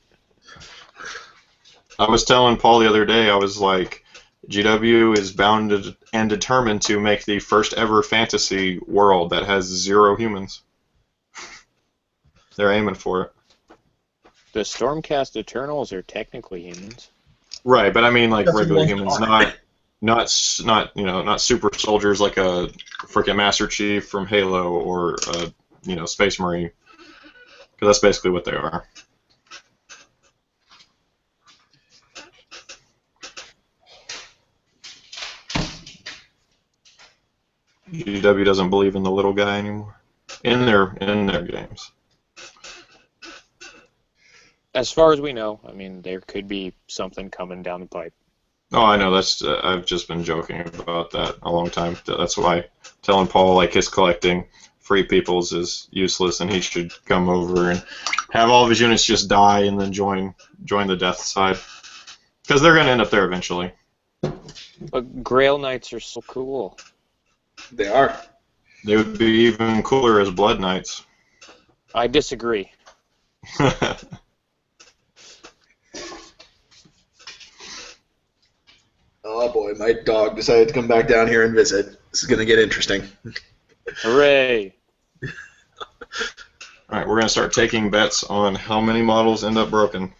I was telling Paul the other day, I was like, GW is bound and determined to make the first ever fantasy world that has 0 humans. They're aiming for it. The Stormcast Eternals are technically humans. Right, but I mean like regular humans, not super soldiers like a freaking Master Chief from Halo or a Space Marine. Because that's basically what they are. GW doesn't believe in the little guy anymore in their games. As far as we know, I mean, there could be something coming down the pipe. Oh, I know. That's I've just been joking about that a long time. That's why telling Paul like his collecting Free Peoples is useless, and he should come over and have all of his units just die and then join the death side, because they're going to end up there eventually. But Grail Knights are so cool. They are. They would be even cooler as Blood Knights. I disagree. Oh boy, my dog decided to come back down here and visit. This is going to get interesting. Hooray! Alright, we're going to start taking bets on how many models end up broken.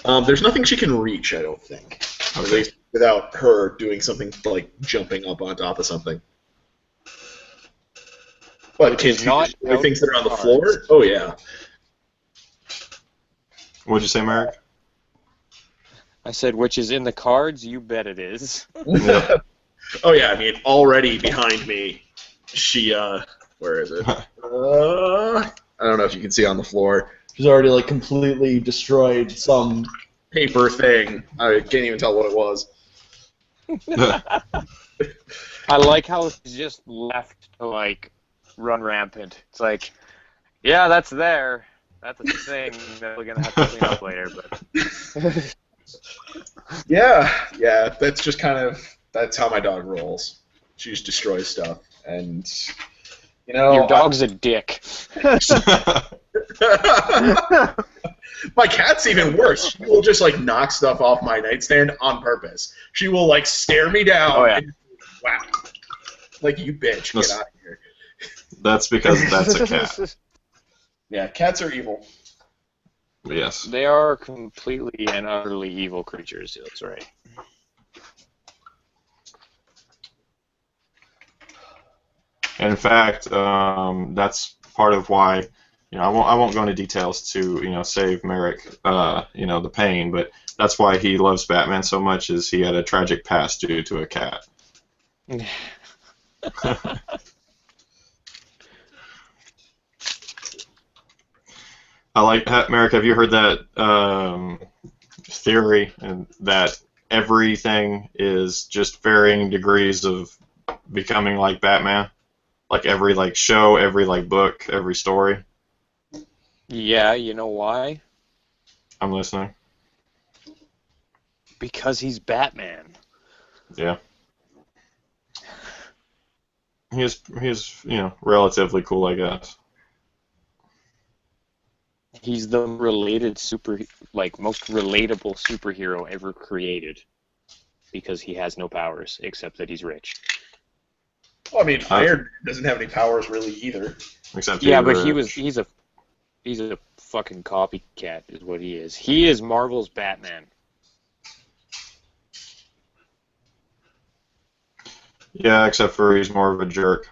There's nothing she can reach, I don't think. Okay. At least without her doing something like jumping up on top of something. But can she destroy things that are on the floor? Oh, yeah. What'd you say, Merrick? I said, which is in the cards? You bet it is. Yeah. Oh, yeah, I mean, already behind me, she, where is it? I don't know if you can see on the floor. She's already, like, completely destroyed some paper thing. I can't even tell what it was. I like how it's just left to, like, run rampant. It's like, yeah, that's there. That's a thing that we're going to have to clean up later, but... Yeah, that's just kind of, that's how my dog rolls. She just destroys stuff, and, Your dog's a dick. My cat's even worse. She will just, like, knock stuff off my nightstand on purpose. She will, like, stare me down and, wow. Like, you bitch, get out of here. That's because that's a cat. Yeah, cats are evil. Yes. They are completely and utterly evil creatures, that's right. In fact, that's part of why, I won't go into details to, save Merrick, the pain, but that's why he loves Batman so much, is he had a tragic past due to a cat. I like, Merrick, have you heard that theory and that everything is just varying degrees of becoming like Batman? Like every like show, every like book, every story? Yeah, you know why? I'm listening. Because he's Batman. Yeah. He's relatively cool, I guess. He's the most relatable superhero ever created. Because he has no powers, except that he's rich. Well, I mean, Iron Man doesn't have any powers really either. Except he's a fucking copycat is what he is. He is Marvel's Batman. Yeah, except for he's more of a jerk.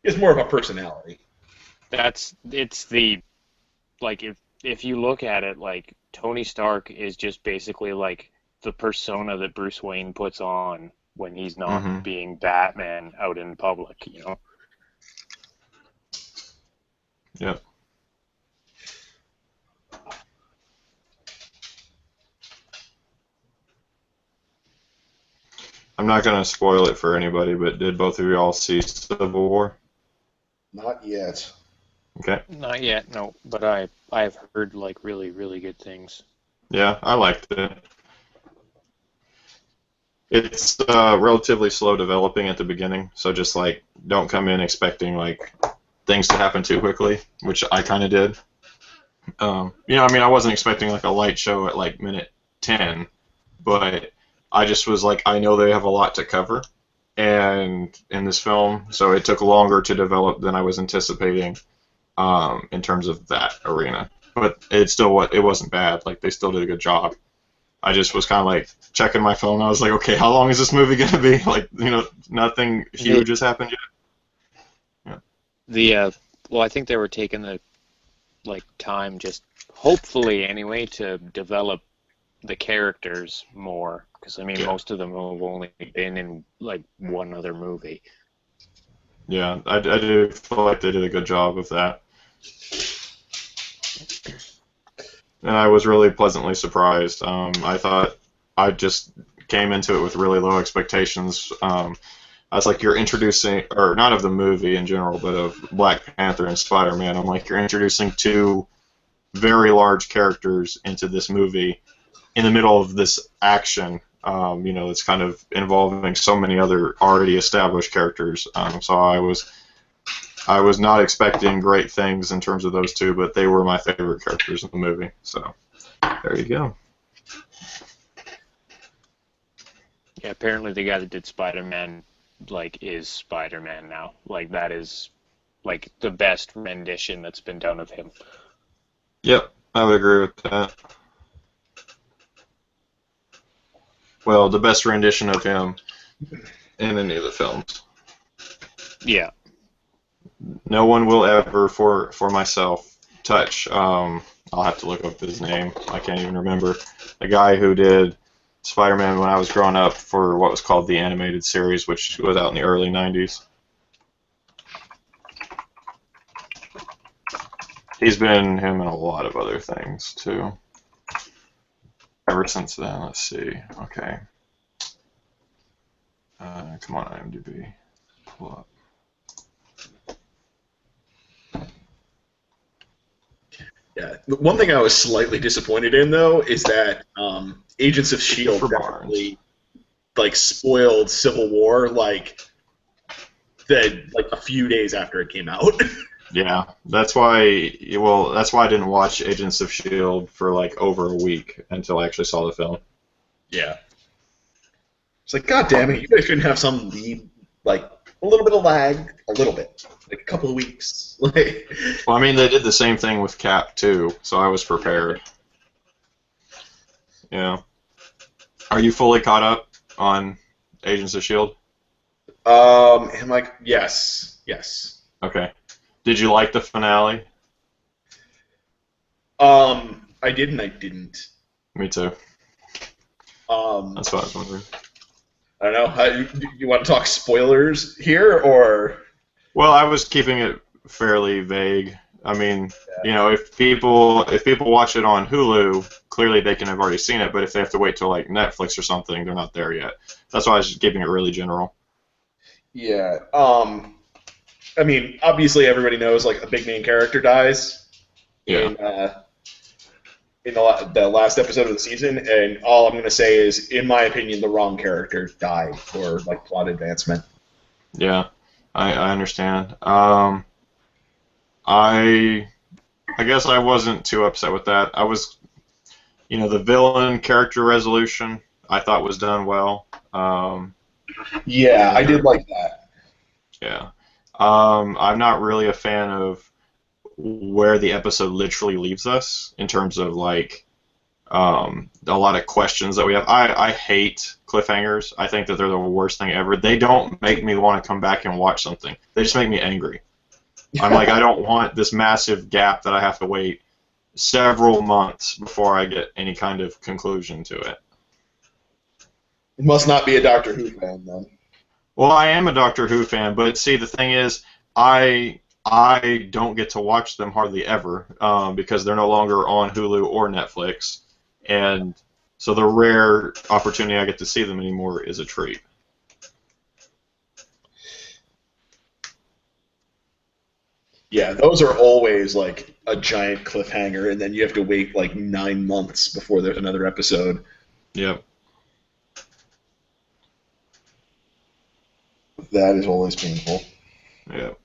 He's more of a personality. If you look at it, like, Tony Stark is just basically like the persona that Bruce Wayne puts on when he's not being Batman out in public, you know? Yeah. I'm not going to spoil it for anybody, but did both of you all see Civil War? Not yet. Okay. Not yet, no. But I've heard like really, really good things. Yeah, I liked it. It's relatively slow developing at the beginning, so just like don't come in expecting like things to happen too quickly, which I kind of did. I mean, I wasn't expecting like a light show at like minute 10, but I just was like, I know they have a lot to cover, and in this film, so it took longer to develop than I was anticipating in terms of that arena. But it wasn't bad. Like they still did a good job. I just was kind of like checking my phone. I was like, okay, how long is this movie gonna be? Like, nothing huge has happened yet. Yeah. Well, I think they were taking the time, just hopefully anyway, to develop the characters more. Because I mean, most of them have only been in like one other movie. Yeah, I do feel like they did a good job of that. And I was really pleasantly surprised. I thought I just came into it with really low expectations. I was like, you're introducing, or not of the movie in general, but of Black Panther and Spider-Man. I'm like, you're introducing two very large characters into this movie in the middle of this action. It's kind of involving so many other already established characters. So I was not expecting great things in terms of those two, but they were my favorite characters in the movie. So there you go. Yeah, apparently the guy that did Spider-Man is Spider-Man now. That is the best rendition that's been done of him. Yep, I would agree with that. Well, the best rendition of him in any of the films. Yeah. No one will ever, for myself, touch. I'll have to look up his name. I can't even remember. The guy who did Spider-Man when I was growing up for what was called the animated series, which was out in the early 90s. He's been him in a lot of other things, too. Ever since then, let's see. Okay. Come on, IMDb. Pull up. Yeah. One thing I was slightly disappointed in, though, is that Agents of S.H.I.E.L.D. definitely spoiled Civil War a few days after it came out. Yeah, that's why. Well, that's why I didn't watch Agents of S.H.I.E.L.D. for over a week until I actually saw the film. Yeah. It's like, God damn it, you guys shouldn't have some lead, a little bit of lag, a little bit, a couple of weeks. Well, I mean, they did the same thing with Cap too, so I was prepared. Yeah. Are you fully caught up on Agents of S.H.I.E.L.D.? Yes. Okay. Did you like the finale? I did and I didn't. Me too. That's what I was wondering. I don't know. You want to talk spoilers here, or? Well, I was keeping it fairly vague. I mean, you know, if people watch it on Hulu, clearly they can have already seen it. But if they have to wait till like Netflix or something, they're not there yet. That's why I was just keeping it really general. Yeah. I mean, obviously everybody knows like a big main character dies in the last episode of the season, and all I'm going to say is, in my opinion, the wrong character died for like plot advancement. Yeah, I understand. I guess I wasn't too upset with that. I was, you know, the villain character resolution I thought was done well. Yeah, I did like that. Yeah. I'm not really a fan of where the episode literally leaves us in terms of like a lot of questions that we have. I hate cliffhangers. I think that they're the worst thing ever. They don't make me want to come back and watch something. They just make me angry. I'm like, I don't want this massive gap that I have to wait several months before I get any kind of conclusion to it. You must not be a Doctor Who fan, then. Well, I am a Doctor Who fan, but see, the thing is, I don't get to watch them hardly ever because they're no longer on Hulu or Netflix, and so the rare opportunity I get to see them anymore is a treat. Yeah, those are always like a giant cliffhanger, and then you have to wait like 9 months before there's another episode. Yep. That is always painful. Yep.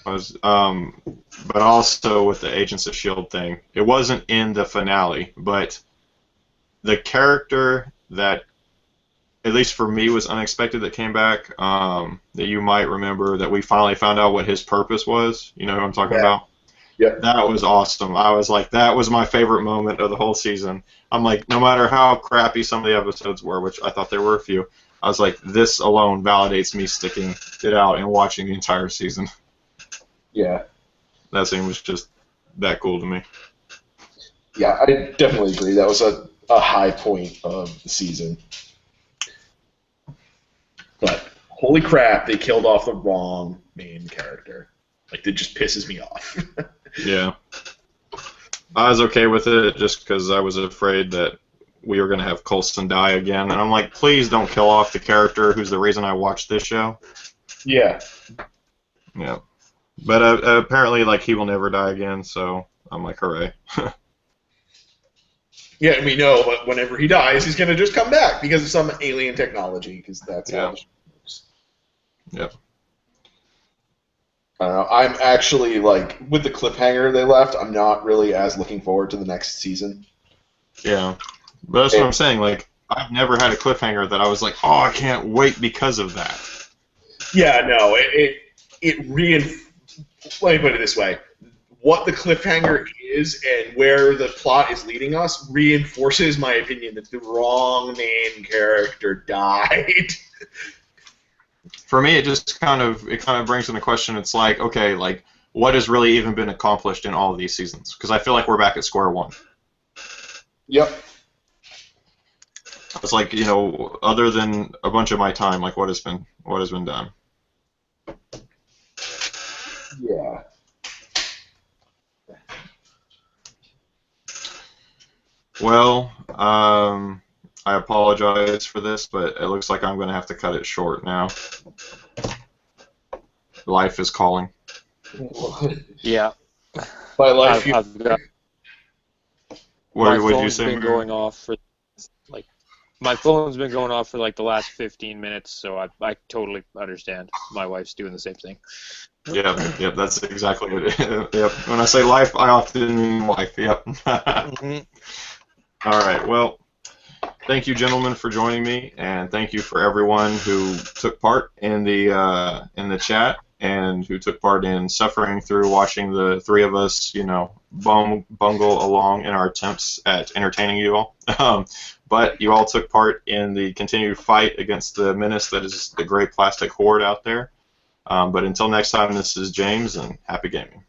But also with the Agents of S.H.I.E.L.D. thing, it wasn't in the finale, but the character that, at least for me, was unexpected that came back, that you might remember, that we finally found out what his purpose was. You know who I'm talking about? Yeah. That was awesome. I was like, that was my favorite moment of the whole season. I'm like, no matter how crappy some of the episodes were, which I thought there were a few, I was like, this alone validates me sticking it out and watching the entire season. Yeah. That scene was just that cool to me. Yeah, I definitely agree. That was a high point of the season. But holy crap, they killed off the wrong main character. Like, that just pisses me off. Yeah. I was okay with it just because I was afraid that we were going to have Coulson die again. And I'm like, please don't kill off the character who's the reason I watched this show. Yeah. Yeah. But apparently, like, he will never die again, so I'm like, hooray. Yeah, and we know, but whenever he dies, he's going to just come back because of some alien technology, because that's how it works. Yep. I don't know. I'm actually, like, with the cliffhanger they left, I'm not really as looking forward to the next season. Yeah. But that's what I'm saying. Like, I've never had a cliffhanger that I was like, oh, I can't wait because of that. Yeah, no, let me put it this way. What the cliffhanger is and where the plot is leading us reinforces my opinion that the wrong main character died. For me, it just kind of brings into question. It's like, okay, like, what has really even been accomplished in all of these seasons? Because I feel like we're back at square one. Yep. It's like, you know, other than a bunch of my time, like, what has been done? Yeah. Well, I apologize for this, but it looks like I'm going to have to cut it short now. Life is calling. Yeah. By life, I've got, What my would you phone's say? been going off for like my phone's been going off for like the last 15 minutes, so I totally understand. My wife's doing the same thing. Yep, that's exactly what it is. Yep. When I say life, I often mean wife. Yep. All right. Well, thank you, gentlemen, for joining me, and thank you for everyone who took part in the chat and who took part in suffering through watching the three of us, you know, bungle along in our attempts at entertaining you all. But you all took part in the continued fight against the menace that is the gray plastic horde out there. But until next time, this is James, and happy gaming.